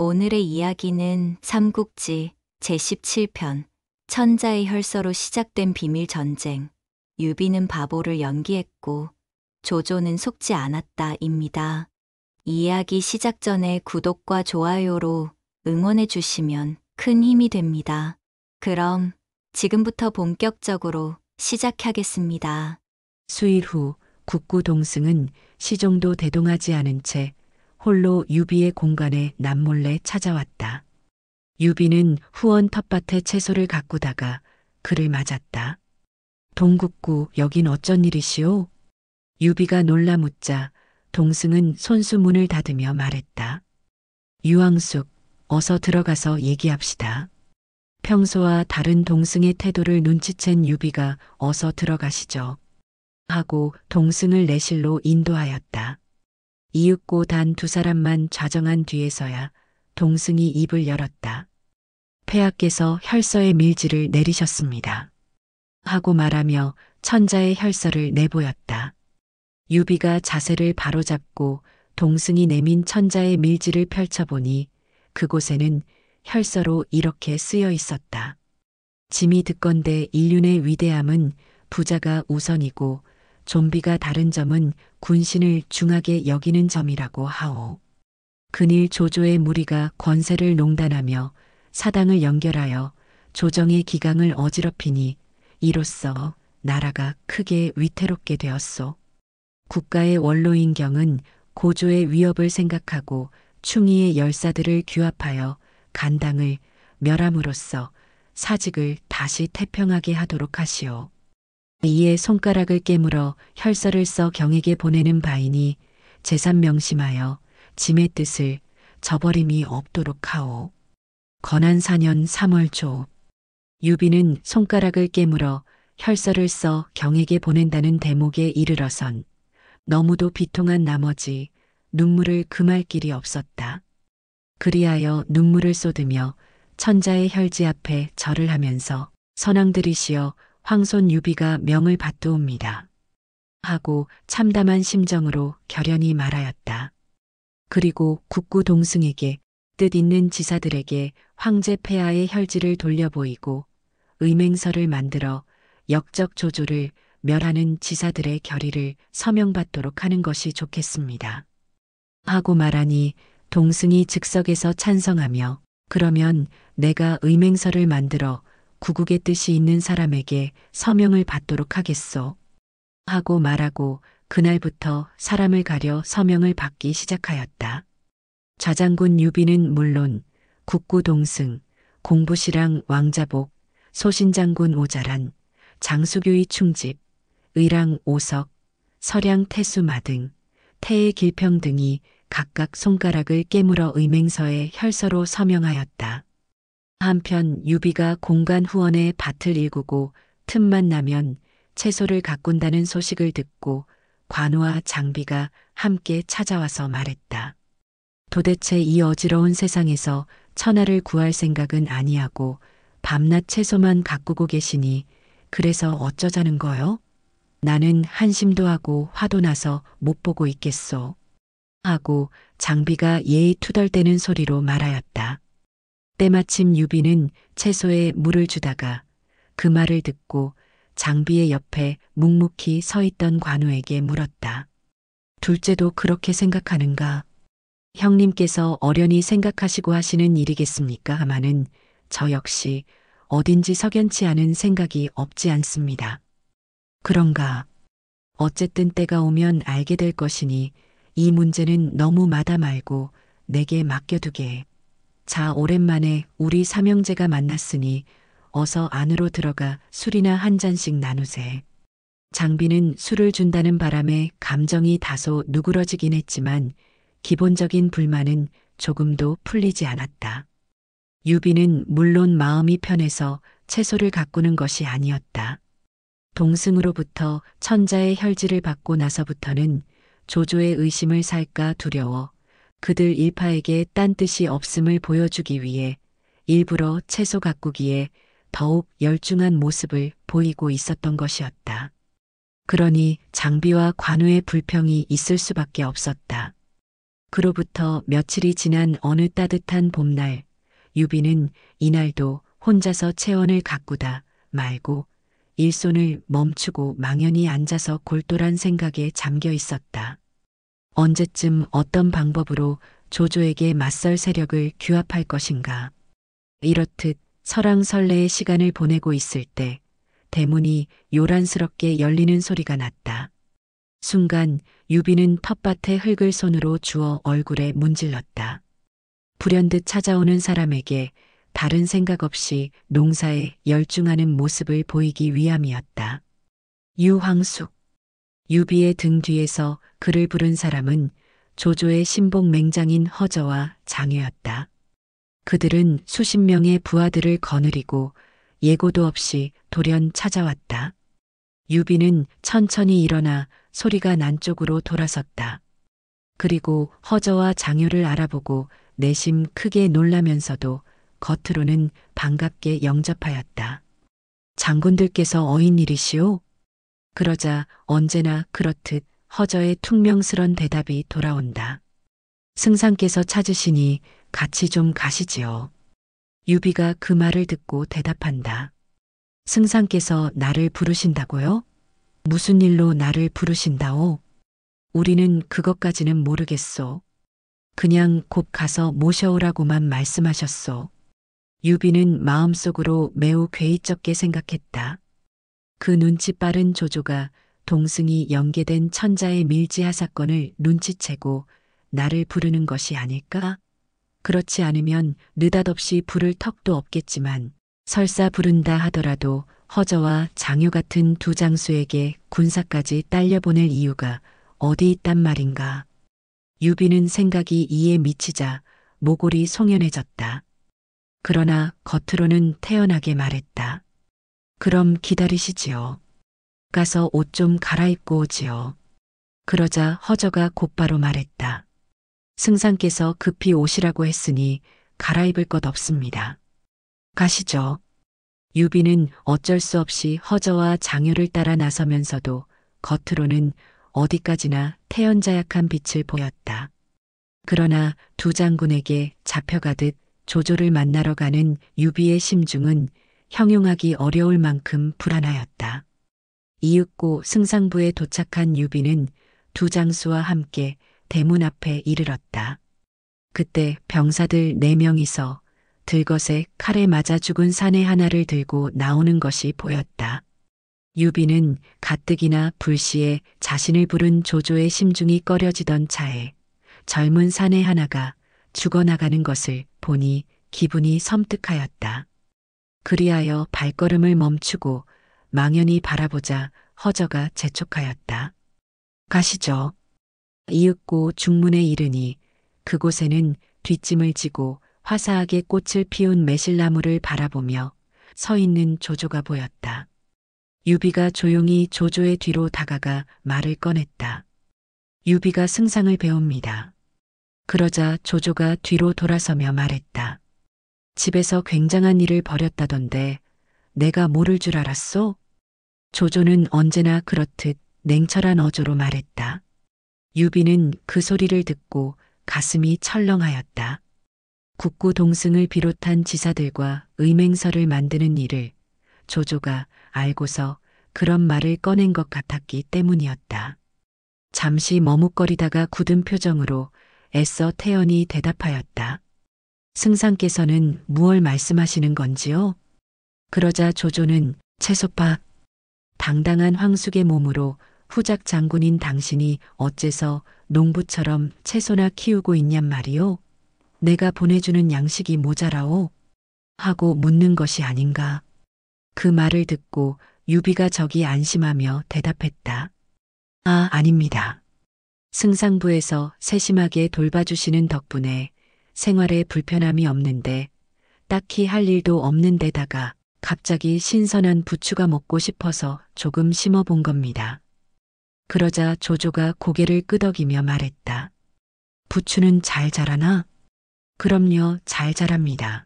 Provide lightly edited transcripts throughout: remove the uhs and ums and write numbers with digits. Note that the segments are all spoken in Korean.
오늘의 이야기는 삼국지 제17편 천자의 혈서로 시작된 비밀 전쟁, 유비는 바보를 연기했고 조조는 속지 않았다입니다. 이야기 시작 전에 구독과 좋아요로 응원해 주시면 큰 힘이 됩니다. 그럼 지금부터 본격적으로 시작하겠습니다. 수일 후 국구 동승은 시종도 대동하지 않은 채 홀로 유비의 공간에 남몰래 찾아왔다. 유비는 후원 텃밭에 채소를 가꾸다가 그를 맞았다. 동국구 여긴 어쩐 일이시오? 유비가 놀라 묻자 동승은 손수 문을 닫으며 말했다. 유황숙, 어서 들어가서 얘기합시다. 평소와 다른 동승의 태도를 눈치챈 유비가 어서 들어가시죠. 하고 동승을 내실로 인도하였다. 이윽고 단 두 사람만 좌정한 뒤에서야 동승이 입을 열었다. 폐하께서 혈서의 밀지를 내리셨습니다. 하고 말하며 천자의 혈서를 내보였다. 유비가 자세를 바로잡고 동승이 내민 천자의 밀지를 펼쳐보니 그곳에는 혈서로 이렇게 쓰여 있었다. 짐이 듣건대 인륜의 위대함은 부자가 우선이고 좀비가 다른 점은 군신을 중하게 여기는 점이라고 하오. 근일 조조의 무리가 권세를 농단하며 사당을 연결하여 조정의 기강을 어지럽히니 이로써 나라가 크게 위태롭게 되었소. 국가의 원로인 경은 고조의 위협을 생각하고 충의의 열사들을 규합하여 간당을 멸함으로써 사직을 다시 태평하게 하도록 하시오. 이에 손가락을 깨물어 혈서를 써 경에게 보내는 바이니 재산 명심하여 짐의 뜻을 저버림이 없도록 하오. 건한 4년 3월 초 유비는 손가락을 깨물어 혈서를 써 경에게 보낸다는 대목에 이르러선 너무도 비통한 나머지 눈물을 금할 길이 없었다. 그리하여 눈물을 쏟으며 천자의 혈지 앞에 절을 하면서 선왕들이시여 황손 유비가 명을 받두옵니다. 하고 참담한 심정으로 결연히 말하였다. 그리고 국구 동승에게 뜻 있는 지사들에게 황제 폐하의 혈지를 돌려보이고 의맹서를 만들어 역적 조조를 멸하는 지사들의 결의를 서명받도록 하는 것이 좋겠습니다. 하고 말하니 동승이 즉석에서 찬성하며 그러면 내가 의맹서를 만들어 구국의 뜻이 있는 사람에게 서명을 받도록 하겠소. 하고 말하고 그날부터 사람을 가려 서명을 받기 시작하였다. 좌장군 유비는 물론 국구 동승, 공부시랑 왕자복, 소신장군 오자란, 장수교의 충집, 의랑 오석, 서량 태수마 등 태의 길평 등이 각각 손가락을 깨물어 의맹서에 혈서로 서명하였다. 한편 유비가 공간 후원에 밭을 일구고 틈만 나면 채소를 가꾼다는 소식을 듣고 관우와 장비가 함께 찾아와서 말했다. 도대체 이 어지러운 세상에서 천하를 구할 생각은 아니하고 밤낮 채소만 가꾸고 계시니 그래서 어쩌자는 거요? 나는 한심도 하고 화도 나서 못 보고 있겠소. 하고 장비가 예의 투덜대는 소리로 말하였다. 때마침 유비는 채소에 물을 주다가 그 말을 듣고 장비의 옆에 묵묵히 서 있던 관우에게 물었다. 둘째도 그렇게 생각하는가? 형님께서 어련히 생각하시고 하시는 일이겠습니까? 하마는 저 역시 어딘지 석연치 않은 생각이 없지 않습니다. 그런가? 어쨌든 때가 오면 알게 될 것이니 이 문제는 너무 마다 말고 내게 맡겨두게. 자, 오랜만에 우리 삼형제가 만났으니 어서 안으로 들어가 술이나 한 잔씩 나누세. 장비는 술을 준다는 바람에 감정이 다소 누그러지긴 했지만 기본적인 불만은 조금도 풀리지 않았다. 유비는 물론 마음이 편해서 채소를 가꾸는 것이 아니었다. 동승으로부터 천자의 혈지를 받고 나서부터는 조조의 의심을 살까 두려워 그들 일파에게 딴 뜻이 없음을 보여주기 위해 일부러 채소 가꾸기에 더욱 열중한 모습을 보이고 있었던 것이었다. 그러니 장비와 관우의 불평이 있을 수밖에 없었다. 그로부터 며칠이 지난 어느 따뜻한 봄날, 유비는 이날도 혼자서 채원을 가꾸다 말고 일손을 멈추고 망연히 앉아서 골똘한 생각에 잠겨 있었다. 언제쯤 어떤 방법으로 조조에게 맞설 세력을 규합할 것인가. 이렇듯 설왕설래의 시간을 보내고 있을 때 대문이 요란스럽게 열리는 소리가 났다. 순간 유비는 텃밭에 흙을 손으로 주워 얼굴에 문질렀다. 불현듯 찾아오는 사람에게 다른 생각 없이 농사에 열중하는 모습을 보이기 위함이었다. 유황숙. 유비의 등 뒤에서 그를 부른 사람은 조조의 신복 맹장인 허저와 장유였다. 그들은 수십 명의 부하들을 거느리고 예고도 없이 돌연 찾아왔다. 유비는 천천히 일어나 소리가 난 쪽으로 돌아섰다. 그리고 허저와 장유를 알아보고 내심 크게 놀라면서도 겉으로는 반갑게 영접하였다. 장군들께서 어인일이시오? 그러자 언제나 그렇듯 허저의 퉁명스런 대답이 돌아온다. 승상께서 찾으시니 같이 좀 가시지요. 유비가 그 말을 듣고 대답한다. 승상께서 나를 부르신다고요? 무슨 일로 나를 부르신다오? 우리는 그것까지는 모르겠소. 그냥 곧 가서 모셔오라고만 말씀하셨소. 유비는 마음속으로 매우 괴이쩍게 생각했다. 그 눈치 빠른 조조가 동승이 연계된 천자의 밀지하 사건을 눈치채고 나를 부르는 것이 아닐까? 그렇지 않으면 느닷없이 부를 턱도 없겠지만 설사 부른다 하더라도 허저와 장유 같은 두 장수에게 군사까지 딸려보낼 이유가 어디 있단 말인가. 유비는 생각이 이에 미치자 모골이 송연해졌다. 그러나 겉으로는 태연하게 말했다. 그럼 기다리시지요. 가서 옷 좀 갈아입고 오지요. 그러자 허저가 곧바로 말했다. 승상께서 급히 오시라고 했으니 갈아입을 것 없습니다. 가시죠. 유비는 어쩔 수 없이 허저와 장유를 따라 나서면서도 겉으로는 어디까지나 태연자약한 빛을 보였다. 그러나 두 장군에게 잡혀가듯 조조를 만나러 가는 유비의 심중은 형용하기 어려울 만큼 불안하였다. 이윽고 승상부에 도착한 유비는 두 장수와 함께 대문 앞에 이르렀다. 그때 병사들 4명이서 들것에 칼에 맞아 죽은 사내 하나를 들고 나오는 것이 보였다. 유비는 가뜩이나 불시에 자신을 부른 조조의 심중이 꺼려지던 차에 젊은 사내 하나가 죽어나가는 것을 보니 기분이 섬뜩하였다. 그리하여 발걸음을 멈추고 망연히 바라보자 허저가 재촉하였다. 가시죠. 이윽고 중문에 이르니 그곳에는 뒷짐을 지고 화사하게 꽃을 피운 매실나무를 바라보며 서 있는 조조가 보였다. 유비가 조용히 조조의 뒤로 다가가 말을 꺼냈다. 유비가 승상을 배웁니다. 그러자 조조가 뒤로 돌아서며 말했다. 집에서 굉장한 일을 벌였다던데 내가 모를 줄 알았소? 조조는 언제나 그렇듯 냉철한 어조로 말했다. 유비는 그 소리를 듣고 가슴이 철렁하였다. 국구 동승을 비롯한 지사들과 의맹서를 만드는 일을 조조가 알고서 그런 말을 꺼낸 것 같았기 때문이었다. 잠시 머뭇거리다가 굳은 표정으로 애써 태연히 대답하였다. 승상께서는 무얼 말씀하시는 건지요? 그러자 조조는 채소파 당당한 황숙의 몸으로 후작 장군인 당신이 어째서 농부처럼 채소나 키우고 있냔 말이오? 내가 보내주는 양식이 모자라오? 하고 묻는 것이 아닌가. 그 말을 듣고 유비가 적이 안심하며 대답했다. 아, 아닙니다. 승상부에서 세심하게 돌봐주시는 덕분에 생활에 불편함이 없는데 딱히 할 일도 없는 데다가 갑자기 신선한 부추가 먹고 싶어서 조금 심어본 겁니다. 그러자 조조가 고개를 끄덕이며 말했다. 부추는 잘 자라나? 그럼요, 잘 자랍니다.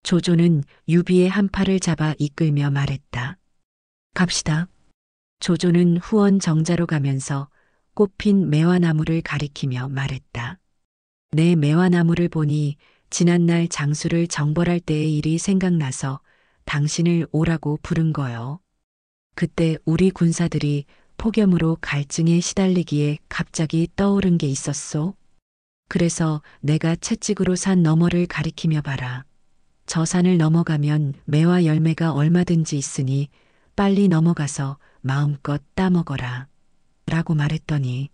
조조는 유비의 한 팔을 잡아 이끌며 말했다. 갑시다. 조조는 후원 정자로 가면서 꽃핀 매화나무를 가리키며 말했다. 내 매화나무를 보니 지난날 장수를 정벌할 때의 일이 생각나서 당신을 오라고 부른 거요. 그때 우리 군사들이 폭염으로 갈증에 시달리기에 갑자기 떠오른 게 있었소. 그래서 내가 채찍으로 산 너머를 가리키며 봐라. 저 산을 넘어가면 매화 열매가 얼마든지 있으니 빨리 넘어가서 마음껏 따먹어라. 라고 말했더니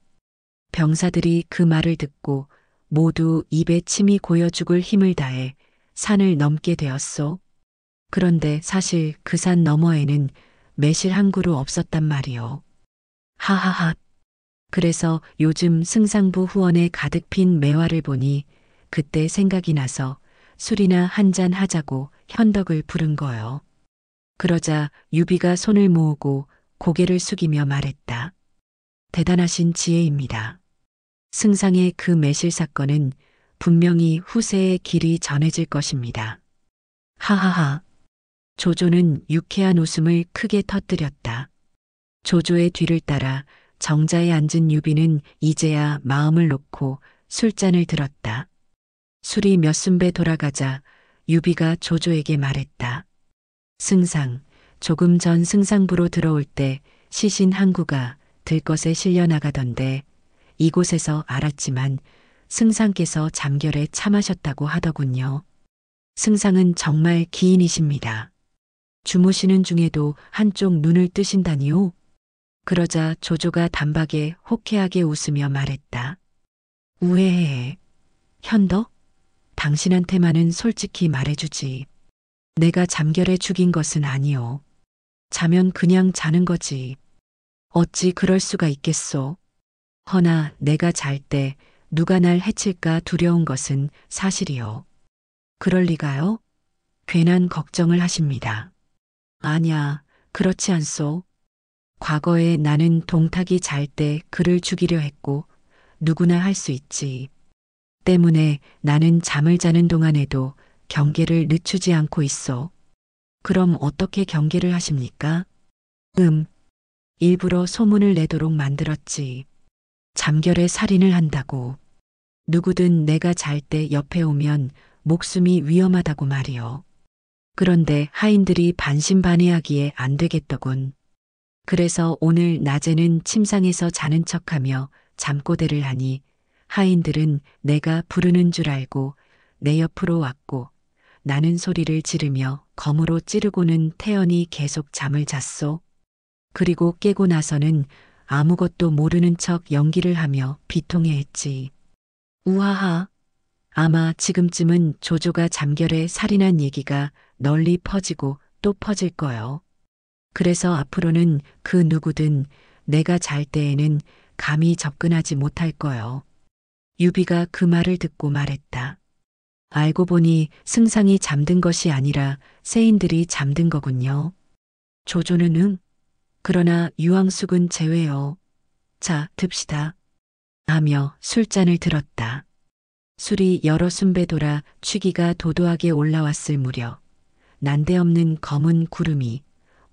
병사들이 그 말을 듣고 모두 입에 침이 고여 죽을 힘을 다해 산을 넘게 되었소. 그런데 사실 그 산 너머에는 매실 한 그루 없었단 말이요. 하하하. 그래서 요즘 승상부 후원에 가득 핀 매화를 보니 그때 생각이 나서 술이나 한잔 하자고 현덕을 부른 거요. 그러자 유비가 손을 모으고 고개를 숙이며 말했다. 대단하신 지혜입니다. 승상의 그 매실 사건은 분명히 후세에 길이 전해질 것입니다. 하하하. 조조는 유쾌한 웃음을 크게 터뜨렸다. 조조의 뒤를 따라 정자에 앉은 유비는 이제야 마음을 놓고 술잔을 들었다. 술이 몇 순배 돌아가자 유비가 조조에게 말했다. 승상, 조금 전 승상부로 들어올 때 시신 항구가 들것에 실려 나가던데 이곳에서 알았지만 승상께서 잠결에 참하셨다고 하더군요. 승상은 정말 기인이십니다. 주무시는 중에도 한쪽 눈을 뜨신다니요? 그러자 조조가 단박에 호쾌하게 웃으며 말했다. 우회해. 현덕? 당신한테만은 솔직히 말해주지. 내가 잠결에 죽인 것은 아니오. 자면 그냥 자는 거지. 어찌 그럴 수가 있겠소. 허나 내가 잘 때 누가 날 해칠까 두려운 것은 사실이요. 그럴 리가요? 괜한 걱정을 하십니다. 아냐, 그렇지 않소. 과거에 나는 동탁이 잘 때 그를 죽이려 했고 누구나 할 수 있지. 때문에 나는 잠을 자는 동안에도 경계를 늦추지 않고 있어. 그럼 어떻게 경계를 하십니까? 일부러 소문을 내도록 만들었지. 잠결에 살인을 한다고. 누구든 내가 잘 때 옆에 오면 목숨이 위험하다고 말이요. 그런데 하인들이 반신반의하기에 안 되겠더군. 그래서 오늘 낮에는 침상에서 자는 척하며 잠꼬대를 하니 하인들은 내가 부르는 줄 알고 내 옆으로 왔고 나는 소리를 지르며 검으로 찌르고는 태연히 계속 잠을 잤소. 그리고 깨고 나서는 아무것도 모르는 척 연기를 하며 비통해했지. 우하하. 아마 지금쯤은 조조가 잠결에 살인한 얘기가 널리 퍼지고 또 퍼질 거요. 그래서 앞으로는 그 누구든 내가 잘 때에는 감히 접근하지 못할 거요. 유비가 그 말을 듣고 말했다. 알고 보니 승상이 잠든 것이 아니라 세인들이 잠든 거군요. 조조는 응. 그러나 유황숙은 제외요. 자, 듭시다. 하며 술잔을 들었다. 술이 여러 순배 돌아 취기가 도도하게 올라왔을 무렵 난데없는 검은 구름이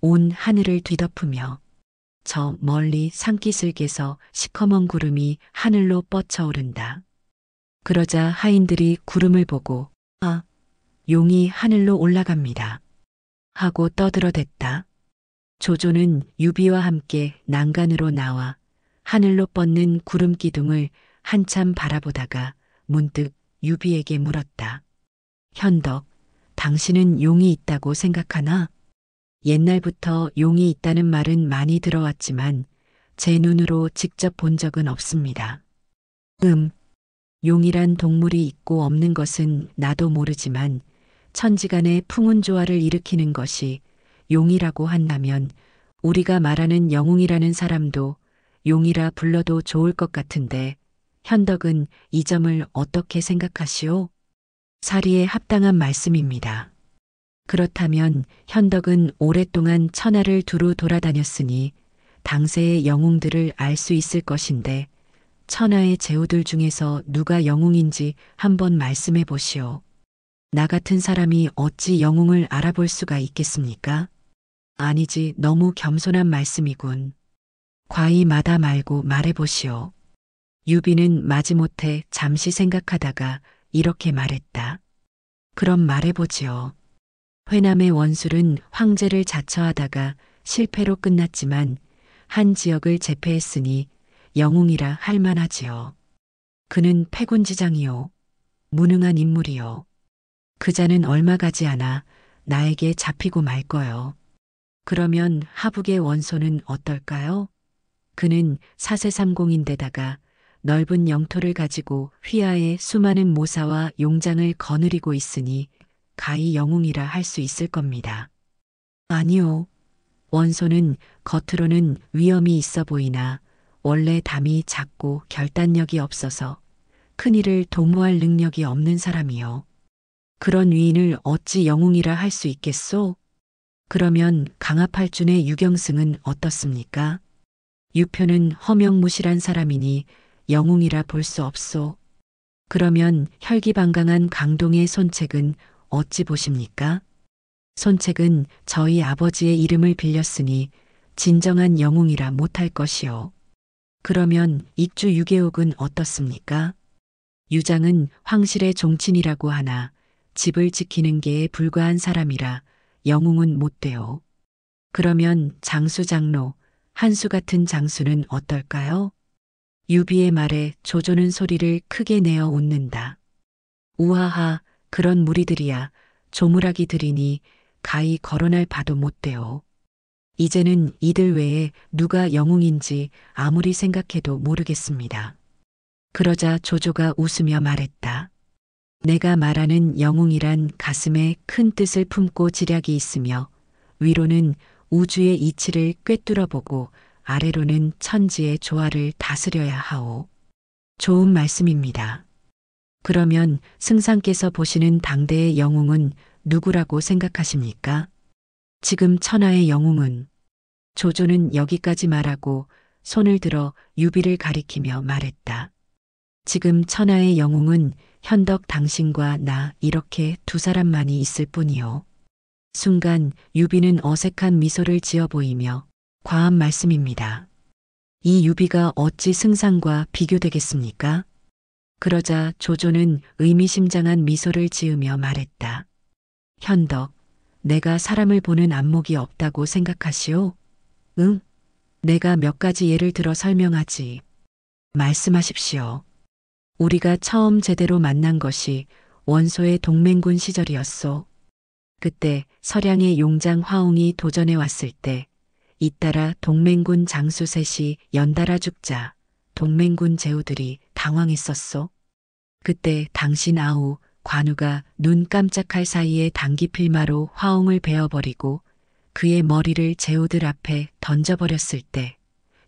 온 하늘을 뒤덮으며 저 멀리 산기슭에서 시커먼 구름이 하늘로 뻗쳐오른다. 그러자 하인들이 구름을 보고 아, 용이 하늘로 올라갑니다. 하고 떠들어댔다. 조조는 유비와 함께 난간으로 나와 하늘로 뻗는 구름 기둥을 한참 바라보다가 문득 유비에게 물었다. 현덕, 당신은 용이 있다고 생각하나? 옛날부터 용이 있다는 말은 많이 들어왔지만 제 눈으로 직접 본 적은 없습니다. 용이란 동물이 있고 없는 것은 나도 모르지만 천지간의 풍운조화를 일으키는 것이 용이라고 한다면 우리가 말하는 영웅이라는 사람도 용이라 불러도 좋을 것 같은데 현덕은 이 점을 어떻게 생각하시오? 사리에 합당한 말씀입니다. 그렇다면 현덕은 오랫동안 천하를 두루 돌아다녔으니 당세의 영웅들을 알 수 있을 것인데 천하의 제후들 중에서 누가 영웅인지 한번 말씀해 보시오. 나 같은 사람이 어찌 영웅을 알아볼 수가 있겠습니까? 아니지, 너무 겸손한 말씀이군. 과히 마다 말고 말해 보시오. 유비는 마지못해 잠시 생각하다가 이렇게 말했다. 그럼 말해보지요. 회남의 원술은 황제를 자처하다가 실패로 끝났지만 한 지역을 제패했으니 영웅이라 할 만하지요. 그는 패군지장이요. 무능한 인물이요. 그자는 얼마 가지 않아 나에게 잡히고 말 거요. 그러면 하북의 원소는 어떨까요? 그는 사세삼공인데다가 넓은 영토를 가지고 휘하에 수많은 모사와 용장을 거느리고 있으니 가히 영웅이라 할 수 있을 겁니다. 아니요. 원소는 겉으로는 위엄이 있어 보이나 원래 담이 작고 결단력이 없어서 큰일을 도모할 능력이 없는 사람이요. 그런 위인을 어찌 영웅이라 할 수 있겠소? 그러면 강압할준의 유경승은 어떻습니까? 유표는 허명무실한 사람이니 영웅이라 볼 수 없소. 그러면 혈기방강한 강동의 손책은 어찌 보십니까? 손책은 저희 아버지의 이름을 빌렸으니 진정한 영웅이라 못할 것이요. 그러면 익주 유계옥은 어떻습니까? 유장은 황실의 종친이라고 하나 집을 지키는 게에 불과한 사람이라 영웅은 못 돼요. 그러면 장수 장로, 한수 같은 장수는 어떨까요? 유비의 말에 조조는 소리를 크게 내어 웃는다. 우하하, 그런 무리들이야 조물하기들이니 가히 거론할 바도 못 돼요. 이제는 이들 외에 누가 영웅인지 아무리 생각해도 모르겠습니다. 그러자 조조가 웃으며 말했다. 내가 말하는 영웅이란 가슴에 큰 뜻을 품고 지략이 있으며 위로는 우주의 이치를 꿰뚫어 보고 아래로는 천지의 조화를 다스려야 하오. 좋은 말씀입니다. 그러면 승상께서 보시는 당대의 영웅은 누구라고 생각하십니까? 지금 천하의 영웅은 조조는 여기까지 말하고 손을 들어 유비를 가리키며 말했다. 지금 천하의 영웅은 현덕 당신과 나 이렇게 두 사람만이 있을 뿐이요. 순간 유비는 어색한 미소를 지어 보이며 과한 말씀입니다. 이 유비가 어찌 승상과 비교되겠습니까? 그러자 조조는 의미심장한 미소를 지으며 말했다. 현덕, 내가 사람을 보는 안목이 없다고 생각하시오? 응? 내가 몇 가지 예를 들어 설명하지. 말씀하십시오. 우리가 처음 제대로 만난 것이 원소의 동맹군 시절이었소. 그때 서량의 용장 화웅이 도전해 왔을 때 잇따라 동맹군 장수 셋이 연달아 죽자 동맹군 제후들이 당황했었소. 그때 당신 아우 관우가 눈 깜짝할 사이에 단기필마로 화웅을 베어버리고 그의 머리를 제후들 앞에 던져버렸을 때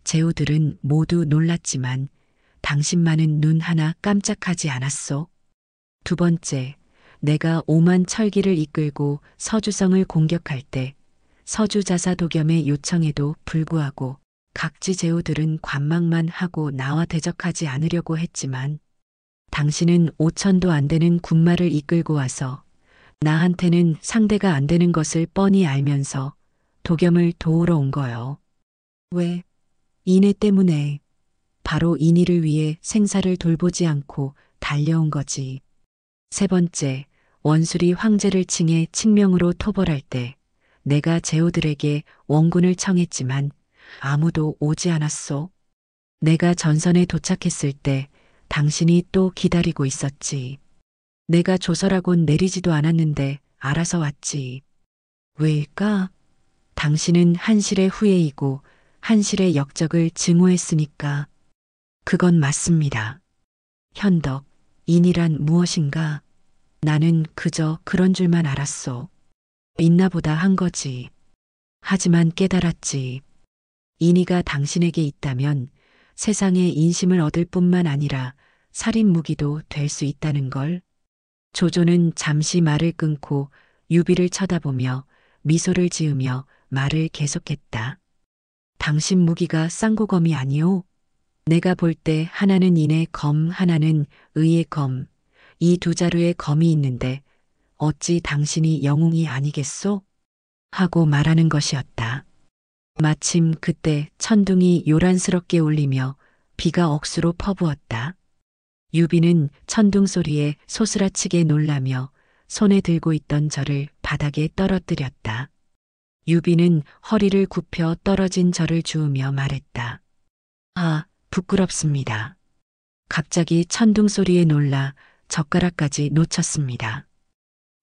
제후들은 모두 놀랐지만 당신만은 눈 하나 깜짝하지 않았소. 두 번째, 내가 오만 철기를 이끌고 서주성을 공격할 때 서주자사도겸의 요청에도 불구하고 각지 제후들은 관망만 하고 나와 대적하지 않으려고 했지만 당신은 5천도 안 되는 군마를 이끌고 와서 나한테는 상대가 안 되는 것을 뻔히 알면서 도겸을 도우러 온 거요. 왜? 인애 때문에. 바로 인의를 위해 생사를 돌보지 않고 달려온 거지. 세 번째, 원술이 황제를 칭해 칙명으로 토벌할 때 내가 제후들에게 원군을 청했지만 아무도 오지 않았소. 내가 전선에 도착했을 때 당신이 또 기다리고 있었지. 내가 조서라곤 내리지도 않았는데 알아서 왔지. 왜일까? 당신은 한실의 후예이고 한실의 역적을 증오했으니까. 그건 맞습니다. 현덕, 인이란 무엇인가? 나는 그저 그런 줄만 알았소. 있나보다 한 거지. 하지만 깨달았지. 인이가 당신에게 있다면 세상에 인심을 얻을 뿐만 아니라 살인 무기도 될 수 있다는 걸. 조조는 잠시 말을 끊고 유비를 쳐다보며 미소를 지으며 말을 계속했다. 당신 무기가 쌍고검이 아니오? 내가 볼 때 하나는 인의 검, 하나는 의의 검, 이 두 자루의 검이 있는데 어찌 당신이 영웅이 아니겠소? 하고 말하는 것이었다. 마침 그때 천둥이 요란스럽게 울리며 비가 억수로 퍼부었다. 유비는 천둥 소리에 소스라치게 놀라며 손에 들고 있던 저를 바닥에 떨어뜨렸다. 유비는 허리를 굽혀 떨어진 저를 주우며 말했다. 아, 부끄럽습니다. 갑자기 천둥 소리에 놀라 젓가락까지 놓쳤습니다.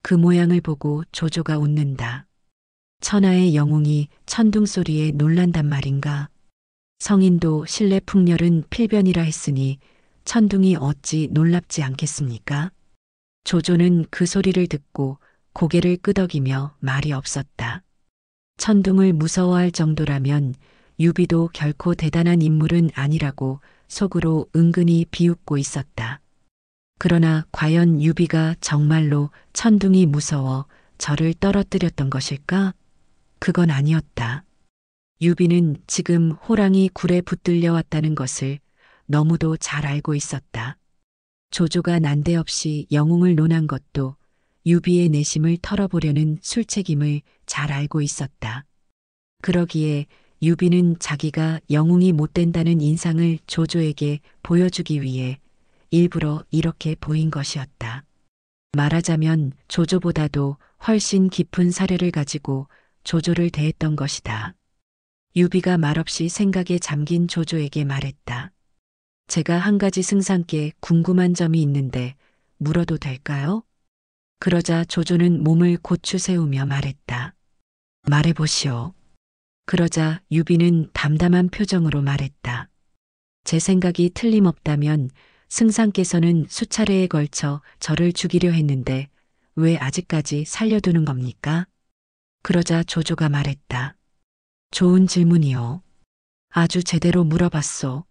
그 모양을 보고 조조가 웃는다. 천하의 영웅이 천둥 소리에 놀란단 말인가? 성인도 실내 풍렬은 필변이라 했으니 천둥이 어찌 놀랍지 않겠습니까? 조조는 그 소리를 듣고 고개를 끄덕이며 말이 없었다. 천둥을 무서워할 정도라면 유비도 결코 대단한 인물은 아니라고 속으로 은근히 비웃고 있었다. 그러나 과연 유비가 정말로 천둥이 무서워 저를 떨어뜨렸던 것일까? 그건 아니었다. 유비는 지금 호랑이 굴에 붙들려 왔다는 것을 너무도 잘 알고 있었다. 조조가 난데없이 영웅을 논한 것도 유비의 내심을 털어보려는 술책임을 잘 알고 있었다. 그러기에 유비는 자기가 영웅이 못 된다는 인상을 조조에게 보여주기 위해 일부러 이렇게 보인 것이었다. 말하자면 조조보다도 훨씬 깊은 사려를 가지고 조조를 대했던 것이다. 유비가 말없이 생각에 잠긴 조조에게 말했다. 제가 한 가지 승상께 궁금한 점이 있는데 물어도 될까요? 그러자 조조는 몸을 고추 세우며 말했다. 말해보시오. 그러자 유비는 담담한 표정으로 말했다. 제 생각이 틀림없다면 승상께서는 수차례에 걸쳐 저를 죽이려 했는데 왜 아직까지 살려두는 겁니까? 그러자 조조가 말했다. 좋은 질문이요. 아주 제대로 물어봤소.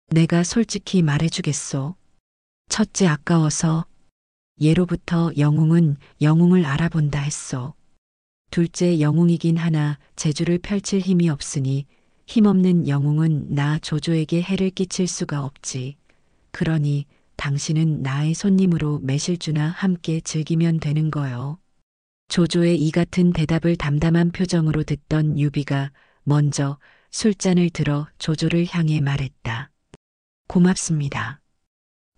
내가 솔직히 말해주겠소. 첫째 아까워서, 예로부터 영웅은 영웅을 알아본다 했소. 둘째 영웅이긴 하나 재주를 펼칠 힘이 없으니 힘없는 영웅은 나 조조에게 해를 끼칠 수가 없지. 그러니 당신은 나의 손님으로 매실주나 함께 즐기면 되는 거요. 조조의 이 같은 대답을 담담한 표정으로 듣던 유비가 먼저 술잔을 들어 조조를 향해 말했다. 고맙습니다.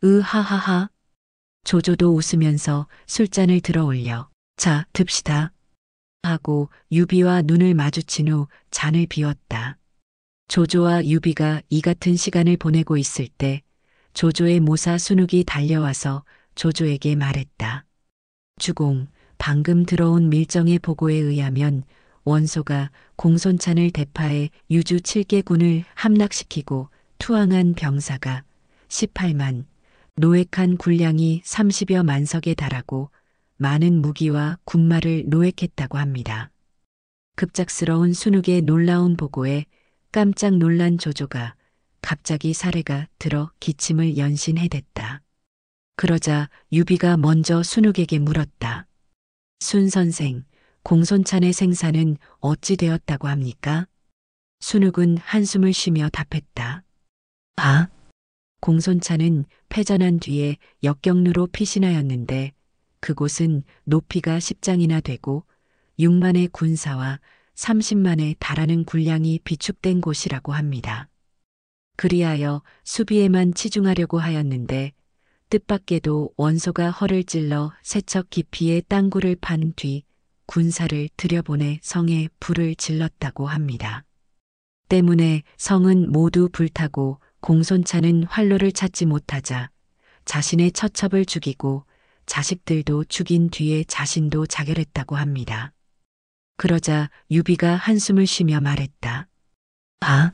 하하하. 조조도 웃으면서 술잔을 들어 올려 자, 듭시다. 하고 유비와 눈을 마주친 후 잔을 비웠다. 조조와 유비가 이 같은 시간을 보내고 있을 때 조조의 모사 순욱이 달려와서 조조에게 말했다. 주공, 방금 들어온 밀정의 보고에 의하면 원소가 공손찬을 대파해 유주 7개군을 함락시키고 투항한 병사가 18만, 노획한 군량이 30여 만석에 달하고 많은 무기와 군마를 노획했다고 합니다. 급작스러운 순욱의 놀라운 보고에 깜짝 놀란 조조가 갑자기 사례가 들어 기침을 연신해댔다. 그러자 유비가 먼저 순욱에게 물었다. 순 선생, 공손찬의 생사는 어찌 되었다고 합니까? 순욱은 한숨을 쉬며 답했다. 아, 공손찬은 패전한 뒤에 역경루로 피신하였는데 그곳은 높이가 10장이나 되고 6만의 군사와 30만에 달하는 군량이 비축된 곳이라고 합니다. 그리하여 수비에만 치중하려고 하였는데 뜻밖에도 원소가 허를 찔러 세척 깊이의 땅굴을 판 뒤 군사를 들여보내 성에 불을 질렀다고 합니다. 때문에 성은 모두 불타고 공손찬은 활로를 찾지 못하자 자신의 처첩을 죽이고 자식들도 죽인 뒤에 자신도 자결했다고 합니다. 그러자 유비가 한숨을 쉬며 말했다. 아,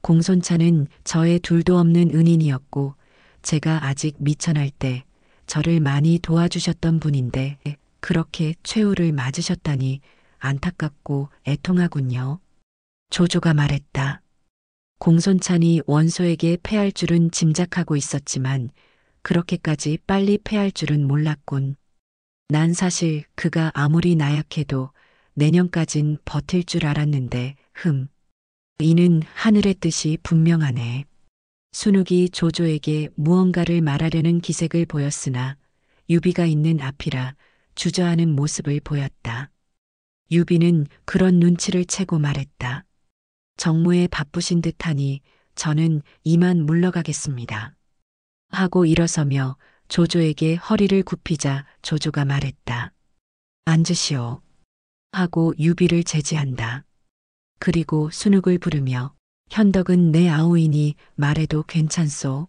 공손찬은 저의 둘도 없는 은인이었고 제가 아직 미천할 때 저를 많이 도와주셨던 분인데 그렇게 최후를 맞으셨다니 안타깝고 애통하군요. 조조가 말했다. 공손찬이 원소에게 패할 줄은 짐작하고 있었지만 그렇게까지 빨리 패할 줄은 몰랐군. 난 사실 그가 아무리 나약해도 내년까진 버틸 줄 알았는데 이는 하늘의 뜻이 분명하네. 순욱이 조조에게 무언가를 말하려는 기색을 보였으나 유비가 있는 앞이라 주저하는 모습을 보였다. 유비는 그런 눈치를 채고 말했다. 정무에 바쁘신 듯하니 저는 이만 물러가겠습니다. 하고 일어서며 조조에게 허리를 굽히자 조조가 말했다. 앉으시오. 하고 유비를 제지한다. 그리고 순욱을 부르며 현덕은 내 아우이니 말해도 괜찮소.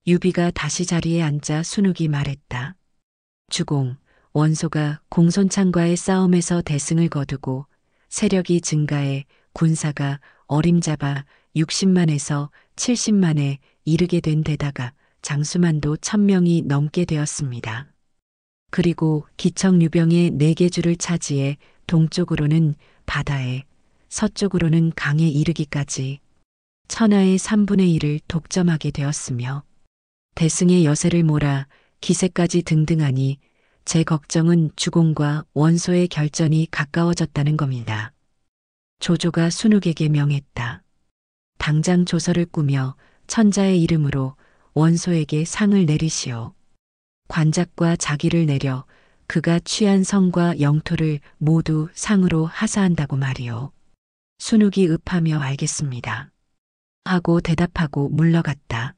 유비가 다시 자리에 앉자 순욱이 말했다. 주공, 원소가 공손창과의 싸움에서 대승을 거두고 세력이 증가해 군사가 어림잡아 60만에서 70만에 이르게 된 데다가 장수만도 1000명이 넘게 되었습니다. 그리고 기척유병의 4개 주를 차지해 동쪽으로는 바다에, 서쪽으로는 강에 이르기까지 천하의 3분의 1을 독점하게 되었으며 대승의 여세를 몰아 기세까지 등등하니 제 걱정은 주공과 원소의 결전이 가까워졌다는 겁니다. 조조가 순욱에게 명했다. 당장 조서를 꾸며 천자의 이름으로 원소에게 상을 내리시오. 관작과 자기를 내려 그가 취한 성과 영토를 모두 상으로 하사한다고 말이오. 순욱이 읍하며 알겠습니다. 하고 대답하고 물러갔다.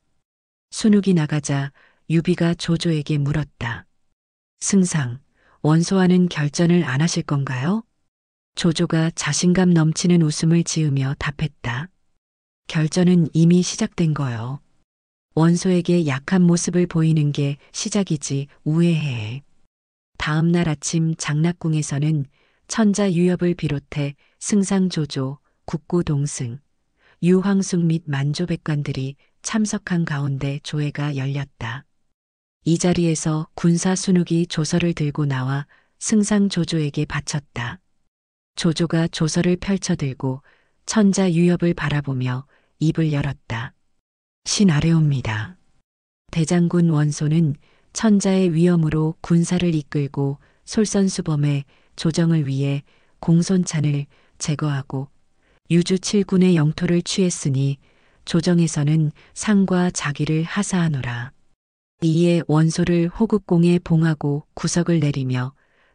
순욱이 나가자 유비가 조조에게 물었다. 승상, 원소와는 결전을 안 하실 건가요? 조조가 자신감 넘치는 웃음을 지으며 답했다. 결전은 이미 시작된 거요. 원소에게 약한 모습을 보이는 게 시작이지 우회해. 다음 날 아침 장락궁에서는 천자 유엽을 비롯해 승상 조조, 국구 동승, 유황숙 및 만조백관들이 참석한 가운데 조회가 열렸다. 이 자리에서 군사 순욱이 조서를 들고 나와 승상 조조에게 바쳤다. 조조가 조서를 펼쳐들고 천자 유엽을 바라보며 입을 열었다. 신 아래옵니다. 대장군 원소는 천자의 위엄으로 군사를 이끌고 솔선수범의 조정을 위해 공손찬을 제거하고 유주 7군의 영토를 취했으니 조정에서는 상과 자기를 하사하노라. 이에 원소를 호국공에 봉하고 구석을 내리며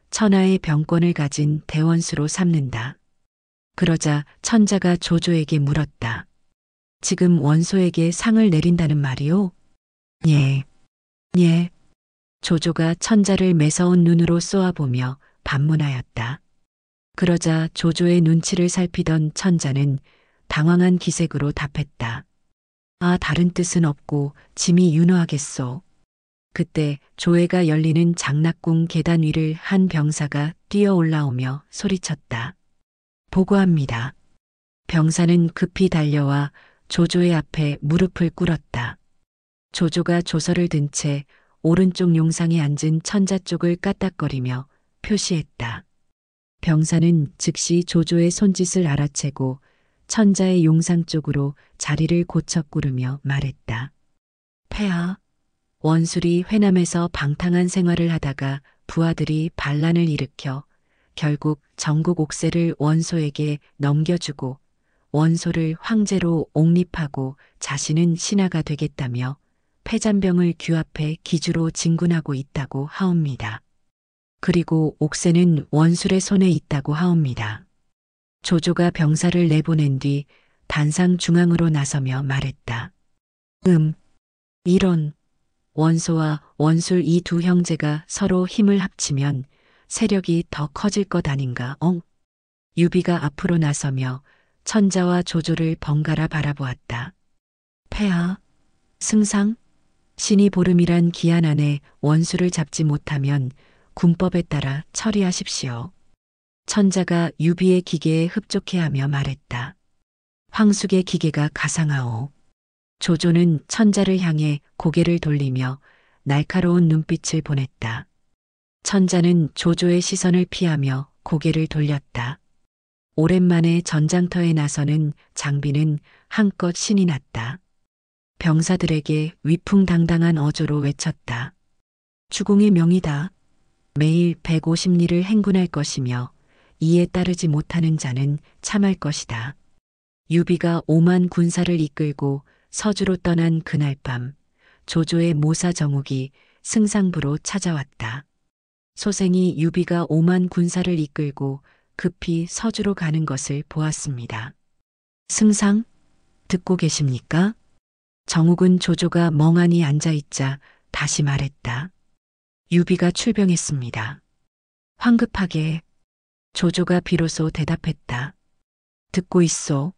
천하의 병권을 가진 대원수로 삼는다. 그러자 천자가 조조에게 물었다. 지금 원소에게 상을 내린다는 말이오? 예. 예. 조조가 천자를 매서운 눈으로 쏘아보며 반문하였다. 그러자 조조의 눈치를 살피던 천자는 당황한 기색으로 답했다. 아, 다른 뜻은 없고 짐이 윤허하겠소. 그때 조회가 열리는 장락궁 계단 위를 한 병사가 뛰어 올라오며 소리쳤다. 보고합니다. 병사는 급히 달려와 조조의 앞에 무릎을 꿇었다. 조조가 조서를 든 채 오른쪽 용상에 앉은 천자 쪽을 까딱거리며 표시했다. 병사는 즉시 조조의 손짓을 알아채고 천자의 용상 쪽으로 자리를 고쳐 꾸르며 말했다. 폐하, 원술이 회남에서 방탕한 생활을 하다가 부하들이 반란을 일으켜 결국 전국 옥세를 원소에게 넘겨주고 원소를 황제로 옹립하고 자신은 신하가 되겠다며 패잔병을 규합해 기주로 진군하고 있다고 하옵니다. 그리고 옥세는 원술의 손에 있다고 하옵니다. 조조가 병사를 내보낸 뒤 단상 중앙으로 나서며 말했다. 이런 원소와 원술 이 두 형제가 서로 힘을 합치면 세력이 더 커질 것 아닌가, 유비가 앞으로 나서며 천자와 조조를 번갈아 바라보았다. 폐하, 승상, 신이 보름이란 기한 안에 원수를 잡지 못하면 군법에 따라 처리하십시오. 천자가 유비의 기계에 흡족해하며 말했다. 황숙의 기계가 가상하오. 조조는 천자를 향해 고개를 돌리며 날카로운 눈빛을 보냈다. 천자는 조조의 시선을 피하며 고개를 돌렸다. 오랜만에 전장터에 나서는 장비는 한껏 신이 났다. 병사들에게 위풍당당한 어조로 외쳤다. 주공의 명이다. 매일 150리를 행군할 것이며 이에 따르지 못하는 자는 참할 것이다. 유비가 5만 군사를 이끌고 서주로 떠난 그날 밤 조조의 모사 정욱이 승상부로 찾아왔다. 소생이 유비가 5만 군사를 이끌고 급히 서주로 가는 것을 보았습니다. 승상, 듣고 계십니까? 정욱은 조조가 멍하니 앉아있자 다시 말했다. 유비가 출병했습니다. 황급하게 조조가 비로소 대답했다. 듣고 있소.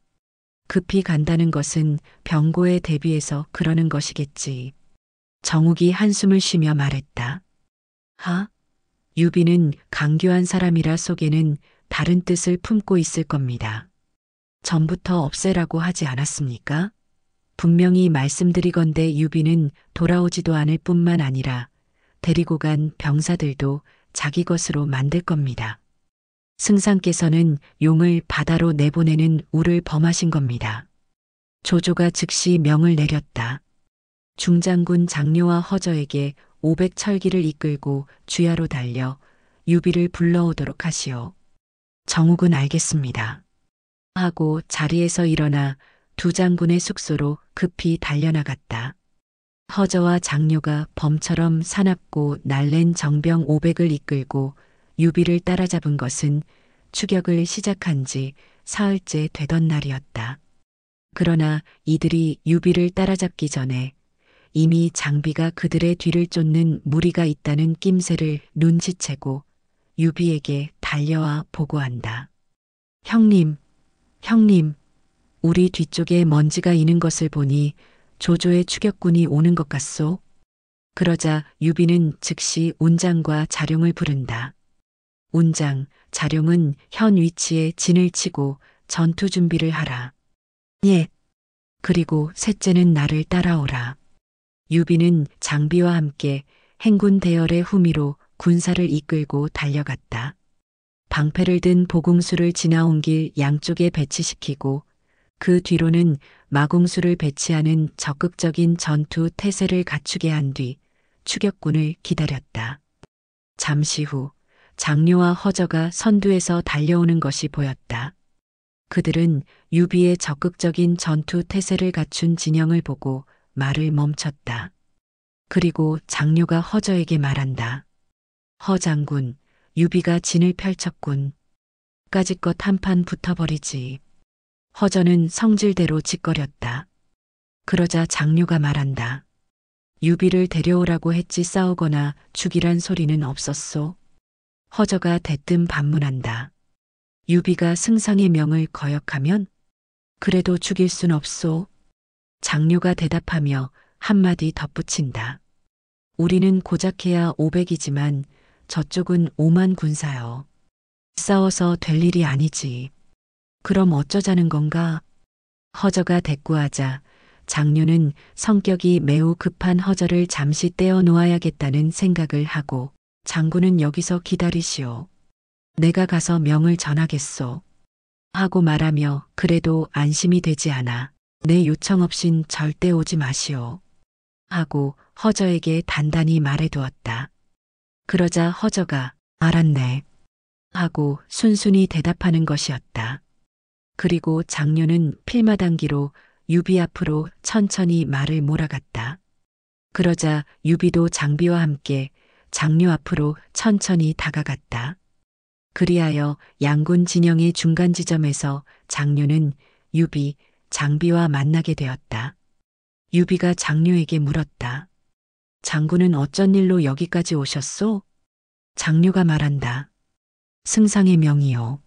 급히 간다는 것은 병고에 대비해서 그러는 것이겠지. 정욱이 한숨을 쉬며 말했다. 하? 유비는 강교한 사람이라 속에는 다른 뜻을 품고 있을 겁니다. 전부터 없애라고 하지 않았습니까? 분명히 말씀드리건대 유비는 돌아오지도 않을 뿐만 아니라 데리고 간 병사들도 자기 것으로 만들 겁니다. 승상께서는 용을 바다로 내보내는 우를 범하신 겁니다. 조조가 즉시 명을 내렸다. 중장군 장료와 허저에게 500철기를 이끌고 주야로 달려 유비를 불러오도록 하시오. 정욱은 알겠습니다. 하고 자리에서 일어나 두 장군의 숙소로 급히 달려나갔다. 허저와 장료가 범처럼 사납고 날랜 정병 500을 이끌고 유비를 따라잡은 것은 추격을 시작한 지 사흘째 되던 날이었다. 그러나 이들이 유비를 따라잡기 전에 이미 장비가 그들의 뒤를 쫓는 무리가 있다는 낌새를 눈치채고 유비에게 달려와 보고한다. 형님, 형님, 우리 뒤쪽에 먼지가 있는 것을 보니 조조의 추격군이 오는 것 같소. 그러자 유비는 즉시 운장과 자룡을 부른다. 운장, 자룡은 현 위치에 진을 치고 전투 준비를 하라. 예. 그리고 셋째는 나를 따라오라. 유비는 장비와 함께 행군 대열의 후미로 군사를 이끌고 달려갔다. 방패를 든 보궁수를 지나온 길 양쪽에 배치시키고 그 뒤로는 마궁수를 배치하는 적극적인 전투 태세를 갖추게 한 뒤 추격군을 기다렸다. 잠시 후 장료와 허저가 선두에서 달려오는 것이 보였다. 그들은 유비의 적극적인 전투 태세를 갖춘 진영을 보고 말을 멈췄다. 그리고 장료가 허저에게 말한다. 허장군, 유비가 진을 펼쳤군. 까짓것 한판 붙어버리지. 허저는 성질대로 짓거렸다. 그러자 장료가 말한다. 유비를 데려오라고 했지 싸우거나 죽이란 소리는 없었소. 허저가 대뜸 반문한다. 유비가 승상의 명을 거역하면 그래도 죽일 순 없소. 장료가 대답하며 한마디 덧붙인다. 우리는 고작해야 500이지만 저쪽은 5만 군사여. 싸워서 될 일이 아니지. 그럼 어쩌자는 건가? 허저가 대꾸하자 장료는 성격이 매우 급한 허저를 잠시 떼어 놓아야겠다는 생각을 하고 장군은 여기서 기다리시오. 내가 가서 명을 전하겠소. 하고 말하며 그래도 안심이 되지 않아 내 요청 없인 절대 오지 마시오. 하고 허저에게 단단히 말해두었다. 그러자 허저가 알았네. 하고 순순히 대답하는 것이었다. 그리고 장료는 필마당기로 유비 앞으로 천천히 말을 몰아갔다. 그러자 유비도 장비와 함께 장료 앞으로 천천히 다가갔다. 그리하여 양군 진영의 중간 지점에서 장료는 유비, 장비와 만나게 되었다. 유비가 장료에게 물었다. 장군은 어쩐 일로 여기까지 오셨소? 장료가 말한다. 승상의 명이요.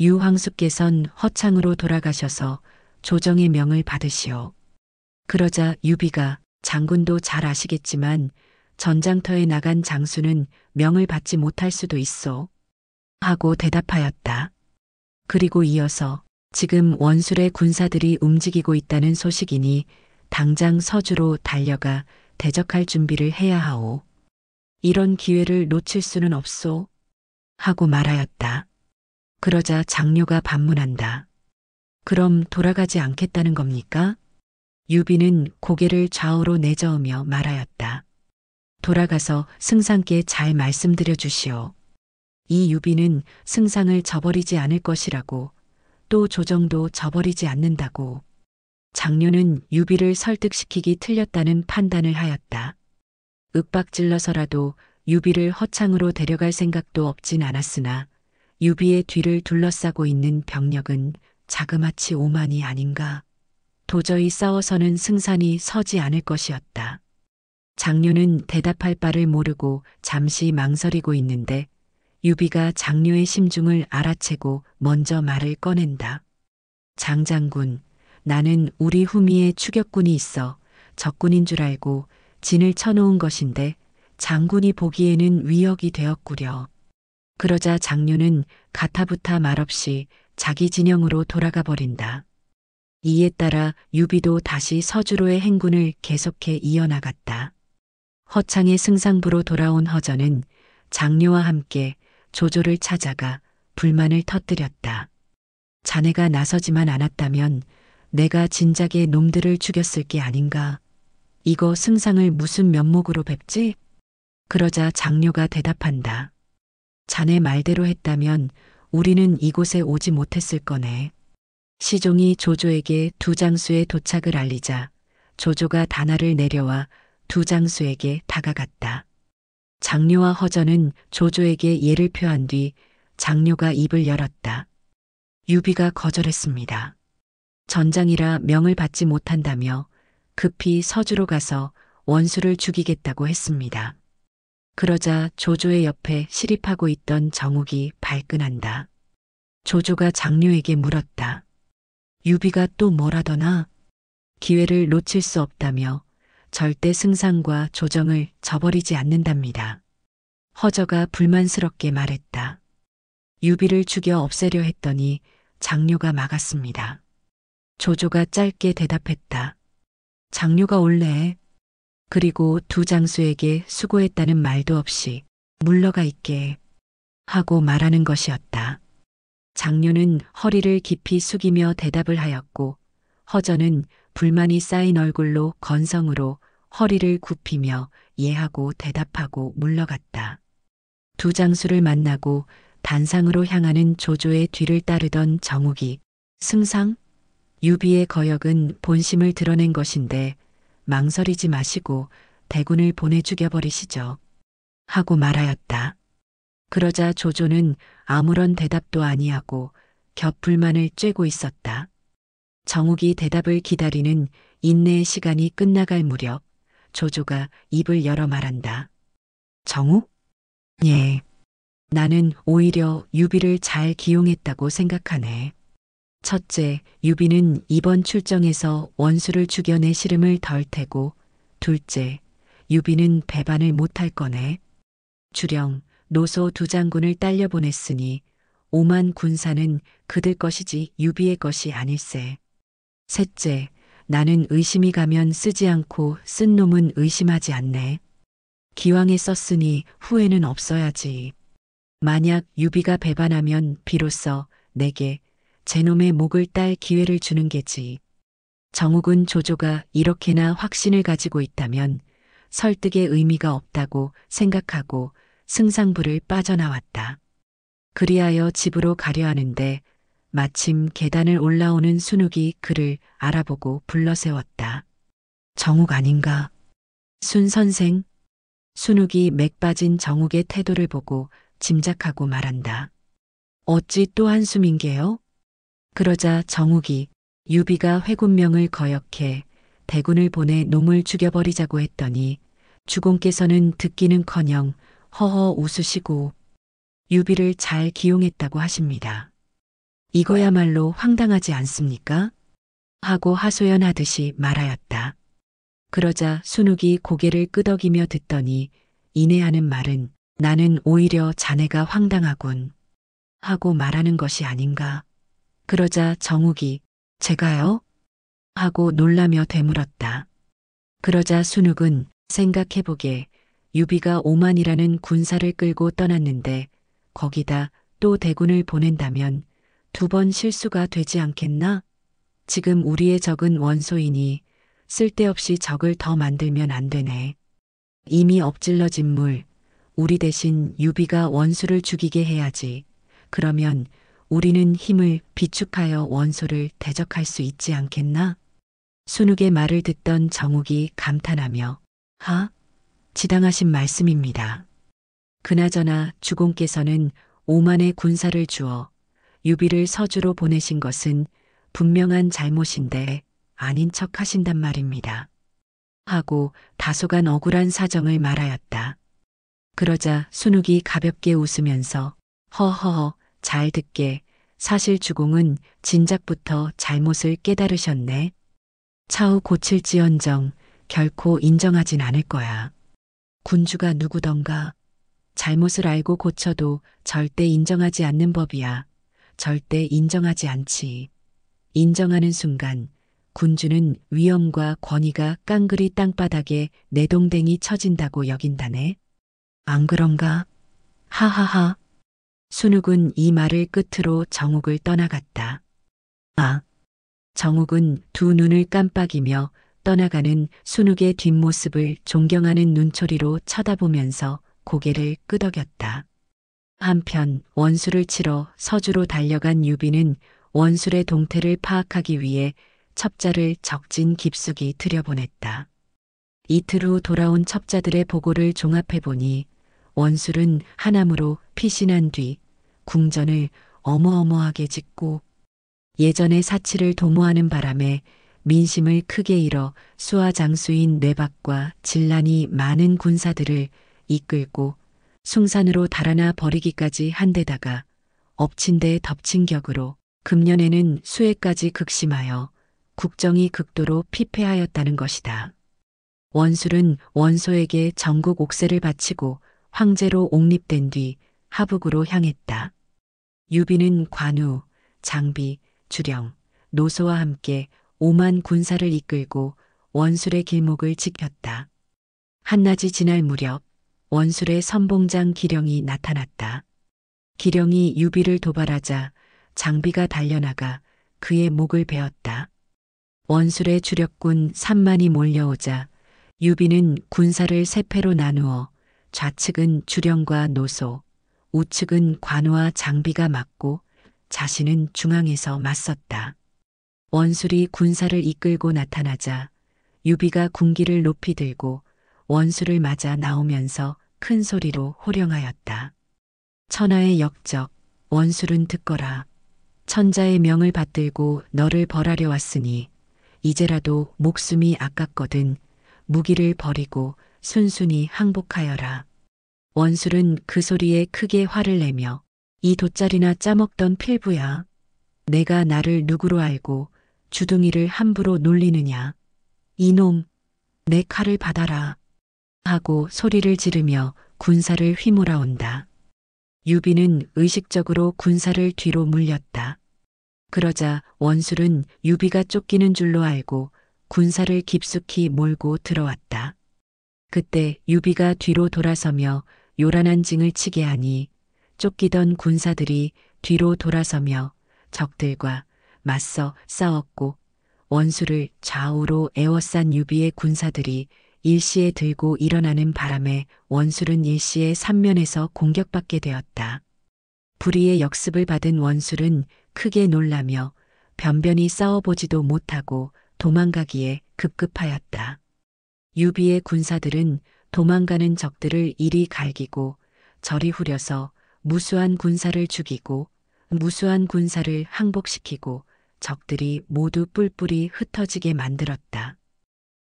유황수께선 허창으로 돌아가셔서 조정의 명을 받으시오. 그러자 유비가 장군도 잘 아시겠지만 전장터에 나간 장수는 명을 받지 못할 수도 있어. 하고 대답하였다. 그리고 이어서 지금 원술의 군사들이 움직이고 있다는 소식이니 당장 서주로 달려가 대적할 준비를 해야 하오. 이런 기회를 놓칠 수는 없소. 하고 말하였다. 그러자 장료가 반문한다. 그럼 돌아가지 않겠다는 겁니까? 유비는 고개를 좌우로 내저으며 말하였다. 돌아가서 승상께 잘 말씀드려 주시오. 이 유비는 승상을 저버리지 않을 것이라고, 또 조정도 저버리지 않는다고. 장료는 유비를 설득시키기 틀렸다는 판단을 하였다. 윽박질러서라도 유비를 허창으로 데려갈 생각도 없진 않았으나 유비의 뒤를 둘러싸고 있는 병력은 자그마치 5만이 아닌가. 도저히 싸워서는 승산이 서지 않을 것이었다. 장녀는 대답할 바를 모르고 잠시 망설이고 있는데 유비가 장녀의 심중을 알아채고 먼저 말을 꺼낸다. 장장군, 나는 우리 후미에 추격군이 있어 적군인 줄 알고 진을 쳐놓은 것인데 장군이 보기에는 위협이 되었구려. 그러자 장녀는 가타부타 말없이 자기 진영으로 돌아가 버린다. 이에 따라 유비도 다시 서주로의 행군을 계속해 이어나갔다. 허창의 승상부로 돌아온 허전은 장녀와 함께 조조를 찾아가 불만을 터뜨렸다. 자네가 나서지만 않았다면 내가 진작에 놈들을 죽였을 게 아닌가. 이거 승상을 무슨 면목으로 뵙지? 그러자 장녀가 대답한다. 자네 말대로 했다면 우리는 이곳에 오지 못했을 거네. 시종이 조조에게 두 장수의 도착을 알리자 조조가 단화를 내려와 두 장수에게 다가갔다. 장녀와 허전은 조조에게 예를 표한 뒤 장녀가 입을 열었다. 유비가 거절했습니다. 전장이라 명을 받지 못한다며 급히 서주로 가서 원수를 죽이겠다고 했습니다. 그러자 조조의 옆에 시립하고 있던 정욱이 발끈한다. 조조가 장녀에게 물었다. 유비가 또 뭐라더나? 기회를 놓칠 수 없다며 절대 승상과 조정을 저버리지 않는답니다. 허저가 불만스럽게 말했다. 유비를 죽여 없애려 했더니 장녀가 막았습니다. 조조가 짧게 대답했다. 장녀가 올래. 그리고 두 장수에게 수고했다는 말도 없이 물러가 있게 하고 말하는 것이었다. 장녀는 허리를 깊이 숙이며 대답을 하였고 허전은 불만이 쌓인 얼굴로 건성으로 허리를 굽히며 예하고 대답하고 물러갔다. 두 장수를 만나고 단상으로 향하는 조조의 뒤를 따르던 정욱이 승상? 유비의 거역은 본심을 드러낸 것인데 망설이지 마시고 대군을 보내 죽여버리시죠. 하고 말하였다. 그러자 조조는 아무런 대답도 아니하고 겹불만을 쬐고 있었다. 정욱이 대답을 기다리는 인내의 시간이 끝나갈 무렵 조조가 입을 열어 말한다. 정욱? 예. 나는 오히려 유비를 잘 기용했다고 생각하네. 첫째, 유비는 이번 출정에서 원수를 죽여내 시름을 덜 테고, 둘째, 유비는 배반을 못할 거네. 주령, 노소 두 장군을 딸려 보냈으니 5만 군사는 그들 것이지 유비의 것이 아닐세. 셋째, 나는 의심이 가면 쓰지 않고 쓴 놈은 의심하지 않네. 기왕에 썼으니 후회는 없어야지. 만약 유비가 배반하면 비로소 내게 제 놈의 목을 딸 기회를 주는 게지. 정욱은 조조가 이렇게나 확신을 가지고 있다면 설득의 의미가 없다고 생각하고 승상부를 빠져나왔다. 그리하여 집으로 가려 하는데 마침 계단을 올라오는 순욱이 그를 알아보고 불러세웠다. 정욱 아닌가? 순 선생. 순욱이 맥 빠진 정욱의 태도를 보고 짐작하고 말한다. 어찌 또 한숨인게요? 그러자 정욱이 유비가 회군명을 거역해 대군을 보내 놈을 죽여버리자고 했더니 주공께서는 듣기는커녕 허허 웃으시고 유비를 잘 기용했다고 하십니다. 이거야말로 황당하지 않습니까? 하고 하소연하듯이 말하였다. 그러자 순욱이 고개를 끄덕이며 듣더니 이내 하는 말은 나는 오히려 자네가 황당하군 하고 말하는 것이 아닌가. 그러자 정욱이 제가요? 하고 놀라며 되물었다. 그러자 순욱은 생각해보게 유비가 오만이라는 군사를 끌고 떠났는데 거기다 또 대군을 보낸다면 2번 실수가 되지 않겠나? 지금 우리의 적은 원소이니 쓸데없이 적을 더 만들면 안 되네. 이미 엎질러진 물, 우리 대신 유비가 원수를 죽이게 해야지. 그러면 우리는 힘을 비축하여 원소를 대적할 수 있지 않겠나? 순욱의 말을 듣던 정욱이 감탄하며 하? 지당하신 말씀입니다. 그나저나 주공께서는 5만의 군사를 주어 유비를 서주로 보내신 것은 분명한 잘못인데 아닌 척 하신단 말입니다. 하고 다소간 억울한 사정을 말하였다. 그러자 순욱이 가볍게 웃으면서 허허허 잘 듣게 사실 주공은 진작부터 잘못을 깨달으셨네. 차후 고칠지언정 결코 인정하진 않을 거야. 군주가 누구던가 잘못을 알고 고쳐도 절대 인정하지 않는 법이야. 절대 인정하지 않지. 인정하는 순간 군주는 위엄과 권위가 깡그리 땅바닥에 내동댕이 쳐진다고 여긴다네. 안 그런가? 하하하. 순욱은 이 말을 끝으로 정욱을 떠나갔다. 아. 정욱은 두 눈을 깜빡이며 떠나가는 순욱의 뒷모습을 존경하는 눈초리로 쳐다보면서 고개를 끄덕였다. 한편 원수를 치러 서주로 달려간 유비는 원술의 동태를 파악하기 위해 첩자를 적진 깊숙이 들여보냈다. 이틀 후 돌아온 첩자들의 보고를 종합해보니 원술은 하남으로 피신한 뒤 궁전을 어마어마하게 짓고 예전의 사치를 도모하는 바람에 민심을 크게 잃어 수하장수인 뇌박과 진란이 많은 군사들을 이끌고 숭산으로 달아나 버리기까지 한 데다가 엎친 데 덮친 격으로 금년에는 수해까지 극심하여 국정이 극도로 피폐하였다는 것이다. 원술은 원소에게 전국 옥세를 바치고 황제로 옹립된 뒤 하북으로 향했다. 유비는 관우, 장비, 주령, 노소와 함께 5만 군사를 이끌고 원술의 길목을 지켰다. 한낮이 지날 무렵 원술의 선봉장 기령이 나타났다. 기령이 유비를 도발하자 장비가 달려나가 그의 목을 베었다. 원술의 주력군 3만이 몰려오자 유비는 군사를 세 패로 나누어 좌측은 주령과 노소, 우측은 관우와 장비가 맞고 자신은 중앙에서 맞섰다. 원술이 군사를 이끌고 나타나자 유비가 군기를 높이 들고 원술을 맞아 나오면서 큰 소리로 호령하였다. 천하의 역적, 원술은 듣거라. 천자의 명을 받들고 너를 벌하려 왔으니 이제라도 목숨이 아깝거든 무기를 버리고 순순히 항복하여라. 원술은 그 소리에 크게 화를 내며 이 돗자리나 짜먹던 필부야. 내가 나를 누구로 알고 주둥이를 함부로 놀리느냐. 이놈, 내 칼을 받아라. 하고 소리를 지르며 군사를 휘몰아온다. 유비는 의식적으로 군사를 뒤로 물렸다. 그러자 원술은 유비가 쫓기는 줄로 알고 군사를 깊숙이 몰고 들어왔다. 그때 유비가 뒤로 돌아서며 요란한 징을 치게 하니 쫓기던 군사들이 뒤로 돌아서며 적들과 맞서 싸웠고 원수를 좌우로 에워싼 유비의 군사들이 일시에 들고 일어나는 바람에 원술은 일시에 삼면에서 공격받게 되었다. 불의의 역습을 받은 원술은 크게 놀라며 변변히 싸워보지도 못하고 도망가기에 급급하였다. 유비의 군사들은 도망가는 적들을 이리 갈기고 저리 후려서 무수한 군사를 죽이고 무수한 군사를 항복시키고 적들이 모두 뿔뿔이 흩어지게 만들었다.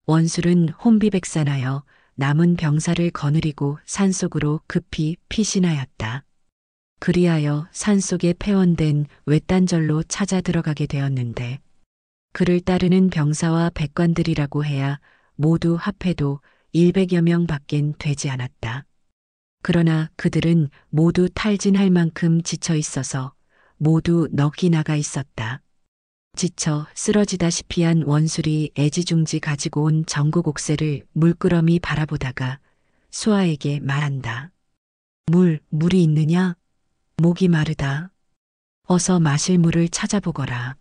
원술은 혼비백산하여 남은 병사를 거느리고 산속으로 급히 피신하였다. 그리하여 산속에 폐원된 외딴절로 찾아 들어가게 되었는데 그를 따르는 병사와 백관들이라고 해야 모두 합해도 100여 명 밖엔 되지 않았다. 그러나 그들은 모두 탈진할 만큼 지쳐 있어서 모두 넋이 나가 있었다. 지쳐 쓰러지다시피 한 원술이 애지중지 가지고 온 전국옥새를 물끄러미 바라보다가 수아에게 말한다. 물이 있느냐? 목이 마르다. 어서 마실 물을 찾아보거라.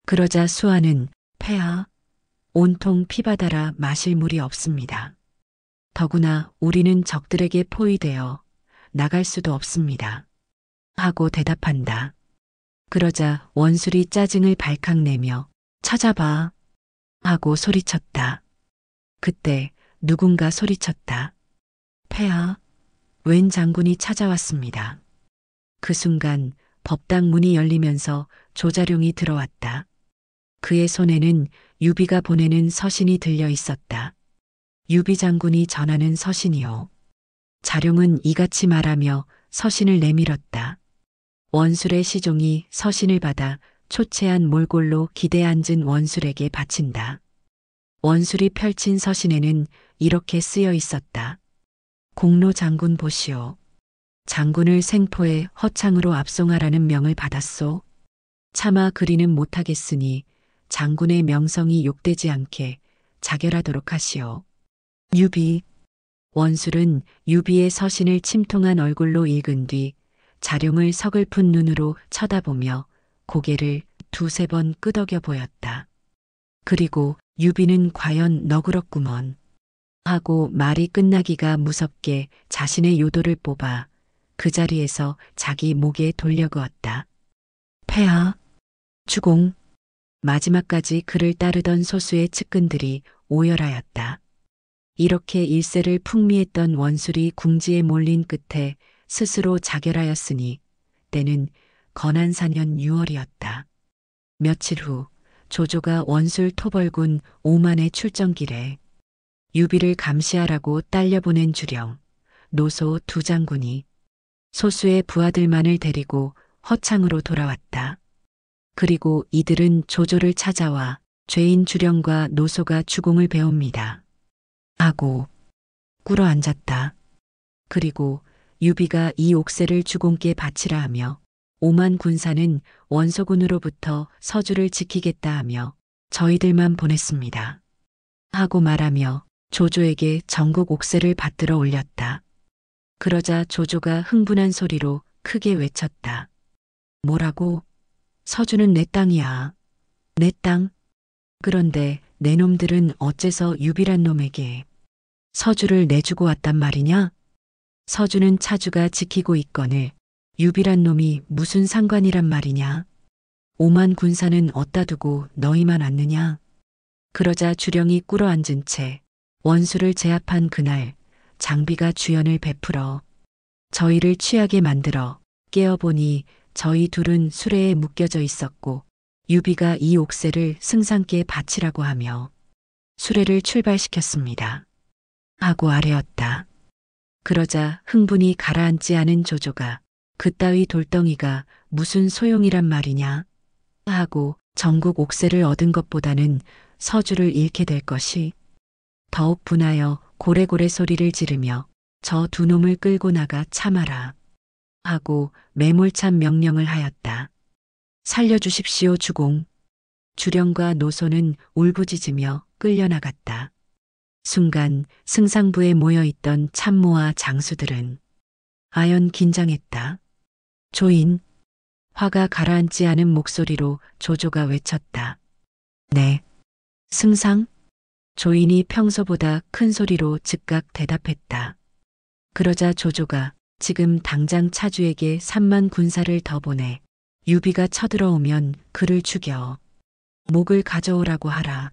그러자 수아는 폐하, 온통 피바다라 마실 물이 없습니다. 더구나 우리는 적들에게 포위되어 나갈 수도 없습니다. 하고 대답한다. 그러자 원술이 짜증을 발칵 내며 찾아봐 하고 소리쳤다. 그때 누군가 소리쳤다. 폐하, 웬 장군이 찾아왔습니다. 그 순간 법당 문이 열리면서 조자룡이 들어왔다. 그의 손에는 유비가 보내는 서신이 들려 있었다. 유비 장군이 전하는 서신이요. 자룡은 이같이 말하며 서신을 내밀었다. 원술의 시종이 서신을 받아 초췌한 몰골로 기대 앉은 원술에게 바친다. 원술이 펼친 서신에는 이렇게 쓰여 있었다. 공로 장군 보시오. 장군을 생포에 허창으로 압송하라는 명을 받았소. 차마 그리는 못하겠으니 장군의 명성이 욕되지 않게 자결하도록 하시오. 유비. 원술은 유비의 서신을 침통한 얼굴로 읽은 뒤 자룡을 서글픈 눈으로 쳐다보며 고개를 두세 번 끄덕여 보였다. 그리고 유비는 과연 너그럽구먼 하고 말이 끝나기가 무섭게 자신의 요도를 뽑아 그 자리에서 자기 목에 돌려그었다. 폐하, 주공. 마지막까지 그를 따르던 소수의 측근들이 오열하였다. 이렇게 일세를 풍미했던 원술이 궁지에 몰린 끝에 스스로 자결하였으니 때는 건한사년 6월이었다. 며칠 후 조조가 원술 토벌군 오만의 출정길에 유비를 감시하라고 딸려보낸 주령, 노소 두 장군이 소수의 부하들만을 데리고 허창으로 돌아왔다. 그리고 이들은 조조를 찾아와 죄인 주령과 노소가 주공을 배웁니다. 하고 꿇어 앉았다. 그리고 유비가 이 옥새를 주공께 바치라 하며 오만 군사는 원소군으로부터 서주를 지키겠다 하며 저희들만 보냈습니다. 하고 말하며 조조에게 전국 옥새를 받들어 올렸다. 그러자 조조가 흥분한 소리로 크게 외쳤다. 뭐라고? 서주는 내 땅이야. 내 땅? 그런데 내 놈들은 어째서 유비란 놈에게 서주를 내주고 왔단 말이냐? 서주는 차주가 지키고 있거늘 유비란 놈이 무슨 상관이란 말이냐? 오만 군사는 어디다 두고 너희만 왔느냐? 그러자 주령이 꿇어 앉은 채 원수를 제압한 그날 장비가 주연을 베풀어 저희를 취하게 만들어 깨어보니 저희 둘은 수레에 묶여져 있었고 유비가 이 옥새를 승상께 바치라고 하며 수레를 출발시켰습니다. 하고 아뢰었다. 그러자 흥분이 가라앉지 않은 조조가 그따위 돌덩이가 무슨 소용이란 말이냐 하고 전국 옥새를 얻은 것보다는 서주를 잃게 될 것이 더욱 분하여 고래고래 소리를 지르며 저 두 놈을 끌고 나가 참아라 하고 매몰찬 명령을 하였다. 살려주십시오 주공. 주령과 노소는 울부짖으며 끌려나갔다. 순간 승상부에 모여있던 참모와 장수들은 아연 긴장했다. 조인. 화가 가라앉지 않은 목소리로 조조가 외쳤다. 네. 승상? 조인이 평소보다 큰 소리로 즉각 대답했다. 그러자 조조가 지금 당장 차주에게 3만 군사를 더 보내 유비가 쳐들어오면 그를 죽여 목을 가져오라고 하라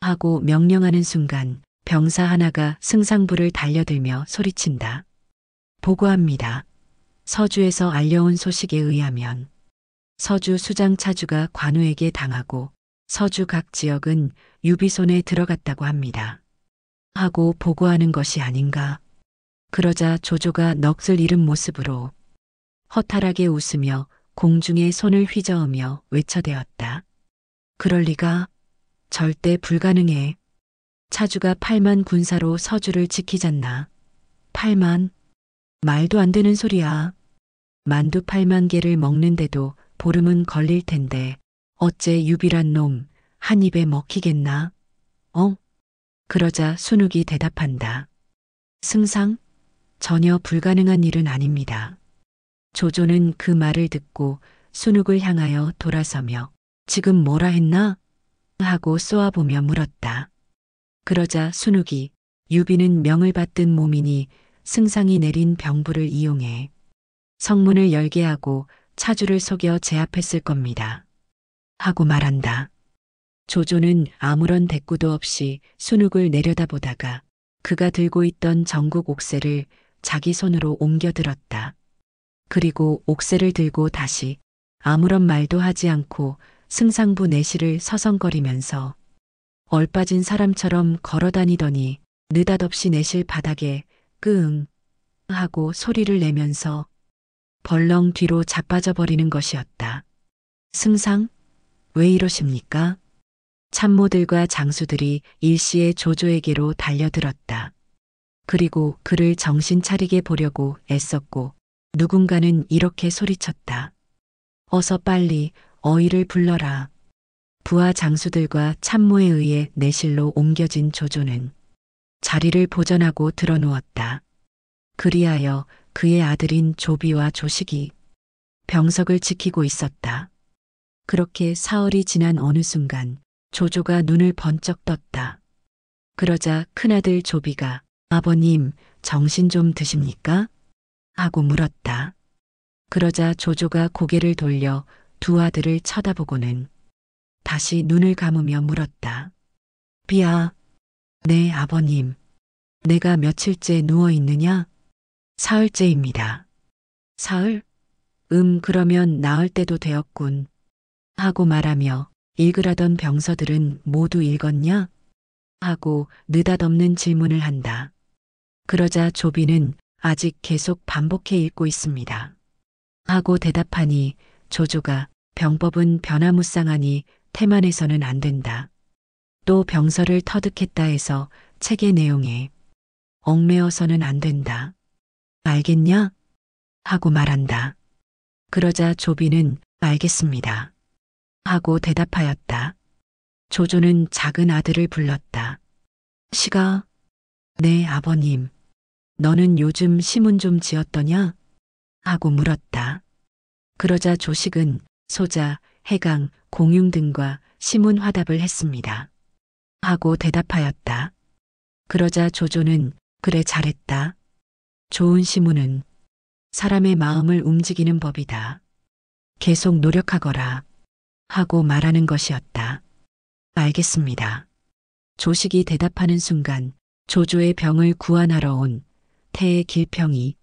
하고 명령하는 순간 병사 하나가 승상부를 달려들며 소리친다. 보고합니다. 서주에서 알려온 소식에 의하면 서주 수장 차주가 관우에게 당하고 서주 각 지역은 유비 손에 들어갔다고 합니다. 하고 보고하는 것이 아닌가. 그러자 조조가 넋을 잃은 모습으로 허탈하게 웃으며 공중에 손을 휘저으며 외쳐대었다. 그럴 리가. 절대 불가능해. 차주가 8만 군사로 서주를 지키잖나. 8만? 말도 안 되는 소리야. 만두 8만 개를 먹는데도 보름은 걸릴 텐데 어째 유비란 놈 한 입에 먹히겠나? 그러자 순욱이 대답한다. 승상? 전혀 불가능한 일은 아닙니다. 조조는 그 말을 듣고 순욱을 향하여 돌아서며 지금 뭐라 했나? 하고 쏘아보며 물었다. 그러자 순욱이 유비는 명을 받든 몸이니 승상이 내린 병부를 이용해 성문을 열게 하고 차주를 속여 제압했을 겁니다. 하고 말한다. 조조는 아무런 대꾸도 없이 순욱을 내려다보다가 그가 들고 있던 전국 옥새를 자기 손으로 옮겨들었다. 그리고 옥새를 들고 다시 아무런 말도 하지 않고 승상부 내실을 서성거리면서 얼빠진 사람처럼 걸어다니더니 느닷없이 내실 바닥에 끙 하고 소리를 내면서 벌렁 뒤로 자빠져 버리는 것이었다. 승상, 왜 이러십니까? 참모들과 장수들이 일시에 조조에게로 달려들었다. 그리고 그를 정신 차리게 보려고 애썼고 누군가는 이렇게 소리쳤다. 어서 빨리 어이를 불러라. 부하 장수들과 참모에 의해 내실로 옮겨진 조조는 자리를 보전하고 드러누웠다. 그리하여 그의 아들인 조비와 조식이 병석을 지키고 있었다. 그렇게 사흘이 지난 어느 순간 조조가 눈을 번쩍 떴다. 그러자 큰아들 조비가 아버님, 정신 좀 드십니까? 하고 물었다. 그러자 조조가 고개를 돌려 두 아들을 쳐다보고는 다시 눈을 감으며 물었다. 비야, 네 아버님, 내가 며칠째 누워 있느냐? 사흘째입니다. 사흘? 그러면 나을 때도 되었군. 하고 말하며 읽으라던 병서들은 모두 읽었냐? 하고 느닷없는 질문을 한다. 그러자 조비는 아직 계속 반복해 읽고 있습니다. 하고 대답하니 조조가 병법은 변화무쌍하니 태만해서는 안 된다. 또 병서를 터득했다 해서 책의 내용에 얽매어서는 안 된다. 알겠냐? 하고 말한다. 그러자 조비는 알겠습니다. 하고 대답하였다. 조조는 작은 아들을 불렀다. 시가, 네 아버님, 너는 요즘 시문 좀 지었더냐? 하고 물었다. 그러자 조식은 소자, 해강, 공융 등과 시문 화답을 했습니다. 하고 대답하였다. 그러자 조조는 그래 잘했다. 좋은 시문은 사람의 마음을 움직이는 법이다. 계속 노력하거라. 하고 말하는 것이었다. 알겠습니다. 조식이 대답하는 순간 조조의 병을 구안하러 온 태의 길평이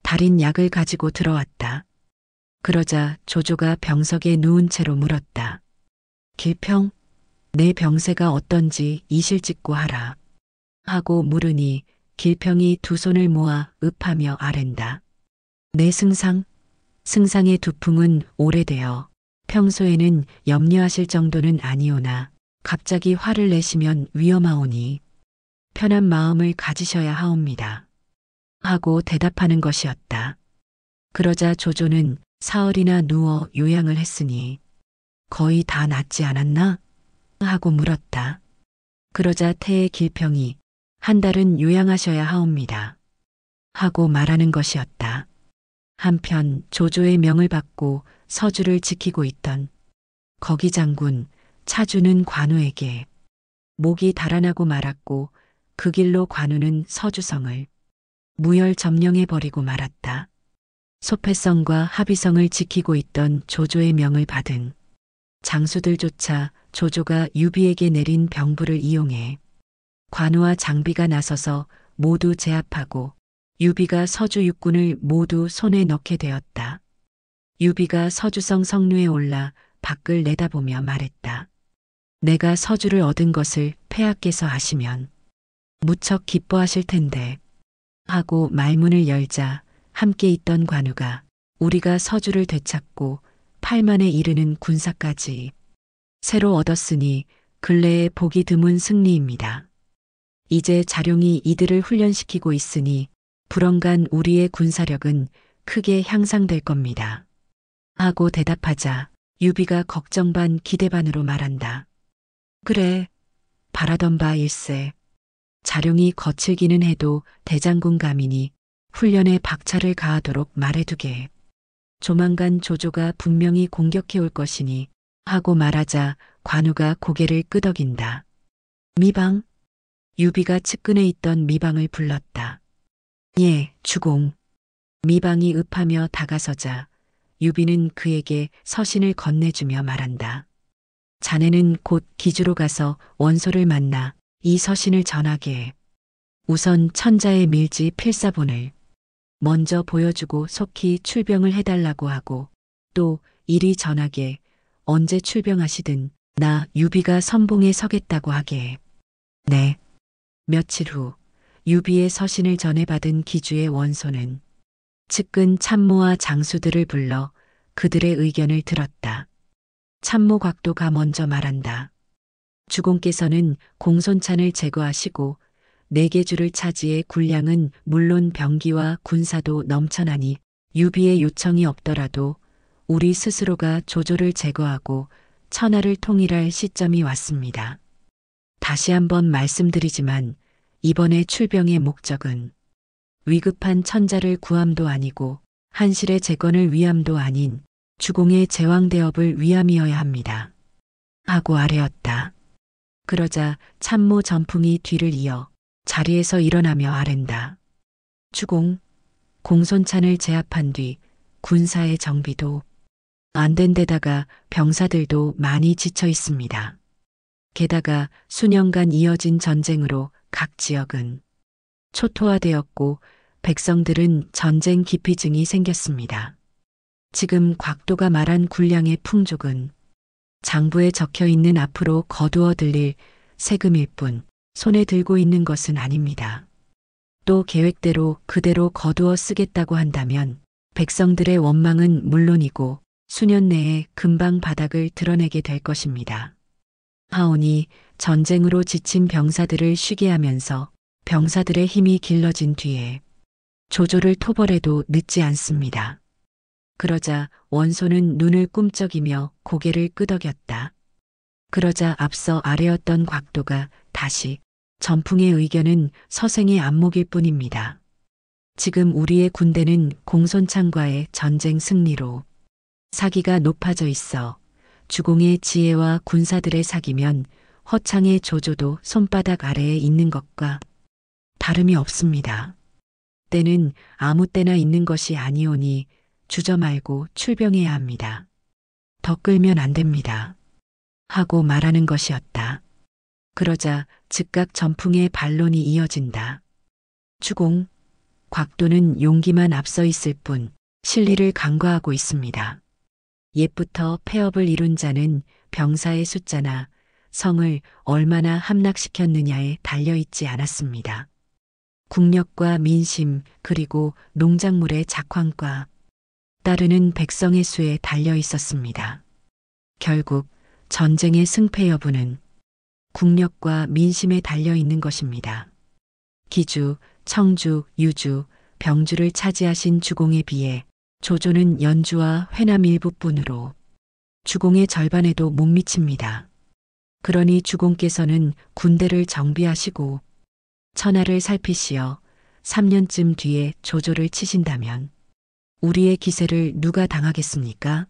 달인 약을 가지고 들어왔다. 그러자 조조가 병석에 누운 채로 물었다. 길평, 내 병세가 어떤지 이실 찍고 하라. 하고 물으니 길평이 두 손을 모아 읍하며 아랜다. 내 승상, 승상의 두풍은 오래되어 평소에는 염려하실 정도는 아니오나 갑자기 화를 내시면 위험하오니 편한 마음을 가지셔야 하옵니다. 하고 대답하는 것이었다. 그러자 조조는 사흘이나 누워 요양을 했으니 거의 다 낫지 않았나? 하고 물었다. 그러자 태의 길평이 한 달은 요양하셔야 하옵니다. 하고 말하는 것이었다. 한편 조조의 명을 받고 서주를 지키고 있던 거기 장군 차주는 관우에게 목이 달아나고 말았고 그 길로 관우는 서주성을 무혈 점령해 버리고 말았다. 소패성과 합의성을 지키고 있던 조조의 명을 받은 장수들조차 조조가 유비에게 내린 병부를 이용해 관우와 장비가 나서서 모두 제압하고 유비가 서주 육군을 모두 손에 넣게 되었다. 유비가 서주성 성루에 올라 밖을 내다보며 말했다. 내가 서주를 얻은 것을 폐하께서 아시면 무척 기뻐하실 텐데. 하고 말문을 열자 함께 있던 관우가 우리가 서주를 되찾고 8만에 이르는 군사까지 새로 얻었으니 근래에 보기 드문 승리입니다. 이제 자룡이 이들을 훈련시키고 있으니 불언간 우리의 군사력은 크게 향상될 겁니다. 하고 대답하자 유비가 걱정 반 기대 반으로 말한다. 그래, 바라던 바 일세. 자룡이 거칠기는 해도 대장군 감이니 훈련에 박차를 가하도록 말해두게. 조만간 조조가 분명히 공격해 올 것이니 하고 말하자 관우가 고개를 끄덕인다. 미방? 유비가 측근에 있던 미방을 불렀다. 예, 주공. 미방이 읍하며 다가서자 유비는 그에게 서신을 건네주며 말한다. 자네는 곧 기주로 가서 원소를 만나 이 서신을 전하게. 우선 천자의 밀지 필사본을 먼저 보여주고 속히 출병을 해달라고 하고 또 이리 전하게 언제 출병하시든 나 유비가 선봉에 서겠다고 하게. 네. 며칠 후 유비의 서신을 전해받은 기주의 원소는 측근 참모와 장수들을 불러 그들의 의견을 들었다. 참모 곽도가 먼저 말한다. 주공께서는 공손찬을 제거하시고 내계주를 차지해 군량은 물론 병기와 군사도 넘쳐나니 유비의 요청이 없더라도 우리 스스로가 조조를 제거하고 천하를 통일할 시점이 왔습니다. 다시 한번 말씀드리지만 이번에 출병의 목적은 위급한 천자를 구함도 아니고 한실의 재건을 위함도 아닌 주공의 제왕대업을 위함이어야 합니다. 하고 아뢰었다. 그러자 참모 전풍이 뒤를 이어 자리에서 일어나며 아랜다. 주공, 공손찬을 제압한 뒤 군사의 정비도 안 된 데다가 병사들도 많이 지쳐 있습니다. 게다가 수년간 이어진 전쟁으로 각 지역은 초토화되었고 백성들은 전쟁 기피증이 생겼습니다. 지금 곽도가 말한 군량의 풍족은 장부에 적혀 있는 앞으로 거두어 들릴 세금일 뿐 손에 들고 있는 것은 아닙니다. 또 계획대로 그대로 거두어 쓰겠다고 한다면 백성들의 원망은 물론이고 수년 내에 금방 바닥을 드러내게 될 것입니다. 하오니 전쟁으로 지친 병사들을 쉬게 하면서 병사들의 힘이 길러진 뒤에 조조를 토벌해도 늦지 않습니다. 그러자 원소는 눈을 꿈쩍이며 고개를 끄덕였다. 그러자 앞서 아래였던 곽도가 다시 전풍의 의견은 서생의 안목일 뿐입니다. 지금 우리의 군대는 공손창과의 전쟁 승리로 사기가 높아져 있어 주공의 지혜와 군사들의 사기면 허창의 조조도 손바닥 아래에 있는 것과 다름이 없습니다. 때는 아무 때나 있는 것이 아니오니 주저 말고 출병해야 합니다. 더 끌면 안 됩니다. 하고 말하는 것이었다. 그러자 즉각 전풍의 반론이 이어진다. 주공, 곽도는 용기만 앞서 있을 뿐 실리를 간과하고 있습니다. 옛부터 폐업을 이룬 자는 병사의 숫자나 성을 얼마나 함락시켰느냐에 달려있지 않았습니다. 국력과 민심 그리고 농작물의 작황과 따르는 백성의 수에 달려 있었습니다. 결국 전쟁의 승패 여부는 국력과 민심에 달려 있는 것입니다. 기주, 청주, 유주, 병주를 차지하신 주공에 비해 조조는 연주와 회남 일부뿐으로 주공의 절반에도 못 미칩니다. 그러니 주공께서는 군대를 정비하시고 천하를 살피시어 3년쯤 뒤에 조조를 치신다면 우리의 기세를 누가 당하겠습니까?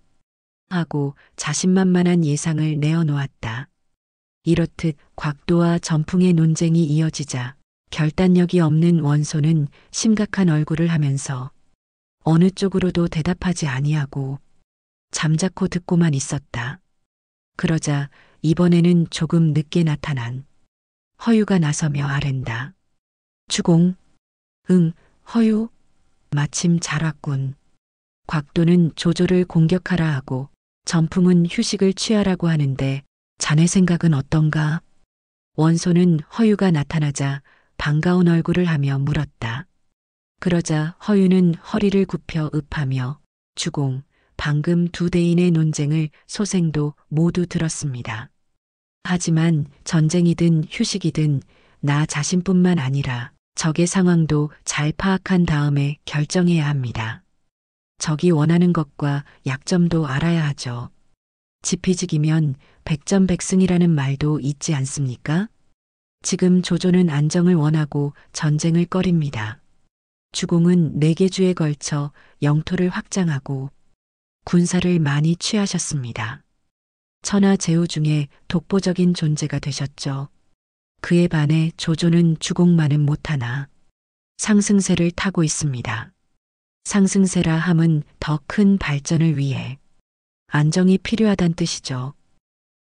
하고 자신만만한 예상을 내어놓았다. 이렇듯 곽도와 전풍의 논쟁이 이어지자 결단력이 없는 원소는 심각한 얼굴을 하면서 어느 쪽으로도 대답하지 아니하고 잠자코 듣고만 있었다. 그러자 이번에는 조금 늦게 나타난 허유가 나서며 아랜다. 주공, 응, 허유, 마침 잘 왔군. 곽도는 조조를 공격하라 하고 전풍은 휴식을 취하라고 하는데 자네 생각은 어떤가? 원소는 허유가 나타나자 반가운 얼굴을 하며 물었다. 그러자 허유는 허리를 굽혀 읍하며 주공, 방금 두 대인의 논쟁을 소생도 모두 들었습니다. 하지만 전쟁이든 휴식이든 나 자신뿐만 아니라 적의 상황도 잘 파악한 다음에 결정해야 합니다. 적이 원하는 것과 약점도 알아야 하죠. 지피지기면 백전백승이라는 말도 있지 않습니까? 지금 조조는 안정을 원하고 전쟁을 꺼립니다. 주공은 4개 주에 걸쳐 영토를 확장하고 군사를 많이 취하셨습니다. 천하 제후 중에 독보적인 존재가 되셨죠. 그에 반해 조조는 주공만은 못하나 상승세를 타고 있습니다. 상승세라 함은 더 큰 발전을 위해 안정이 필요하단 뜻이죠.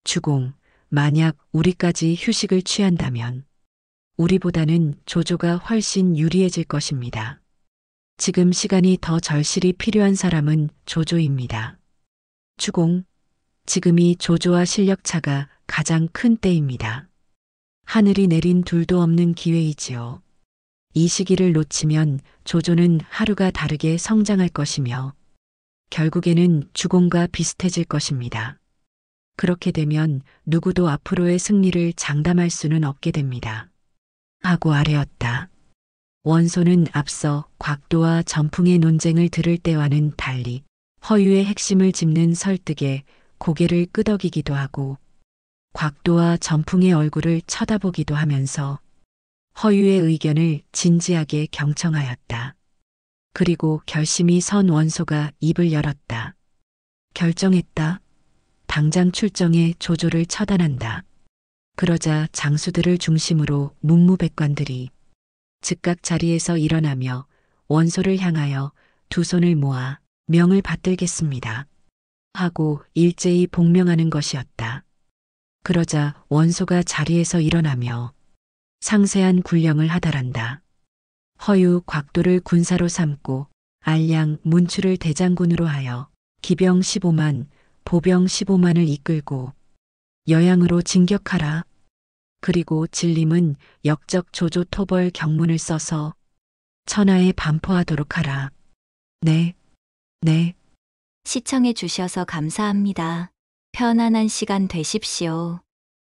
주공, 만약 우리까지 휴식을 취한다면 우리보다는 조조가 훨씬 유리해질 것입니다. 지금 시간이 더 절실히 필요한 사람은 조조입니다. 주공, 지금이 조조와 실력차가 가장 큰 때입니다. 하늘이 내린 둘도 없는 기회이지요. 이 시기를 놓치면 조조는 하루가 다르게 성장할 것이며 결국에는 주공과 비슷해질 것입니다. 그렇게 되면 누구도 앞으로의 승리를 장담할 수는 없게 됩니다. 하고 아뢰었다. 원소는 앞서 곽도와 전풍의 논쟁을 들을 때와는 달리 허유의 핵심을 짚는 설득에 고개를 끄덕이기도 하고 곽도와 전풍의 얼굴을 쳐다보기도 하면서 허유의 의견을 진지하게 경청하였다. 그리고 결심이 선 원소가 입을 열었다. 결정했다. 당장 출정해 조조를 처단한다. 그러자 장수들을 중심으로 문무백관들이 즉각 자리에서 일어나며 원소를 향하여 두 손을 모아 명을 받들겠습니다. 하고 일제히 복명하는 것이었다. 그러자 원소가 자리에서 일어나며 상세한 군령을 하달한다. 허유 곽도를 군사로 삼고 알량 문추를 대장군으로 하여 기병 15만, 보병 15만을 이끌고 여양으로 진격하라. 그리고 진림은 역적 조조 토벌 경문을 써서 천하에 반포하도록 하라. 네, 네. 시청해 주셔서 감사합니다. 편안한 시간 되십시오.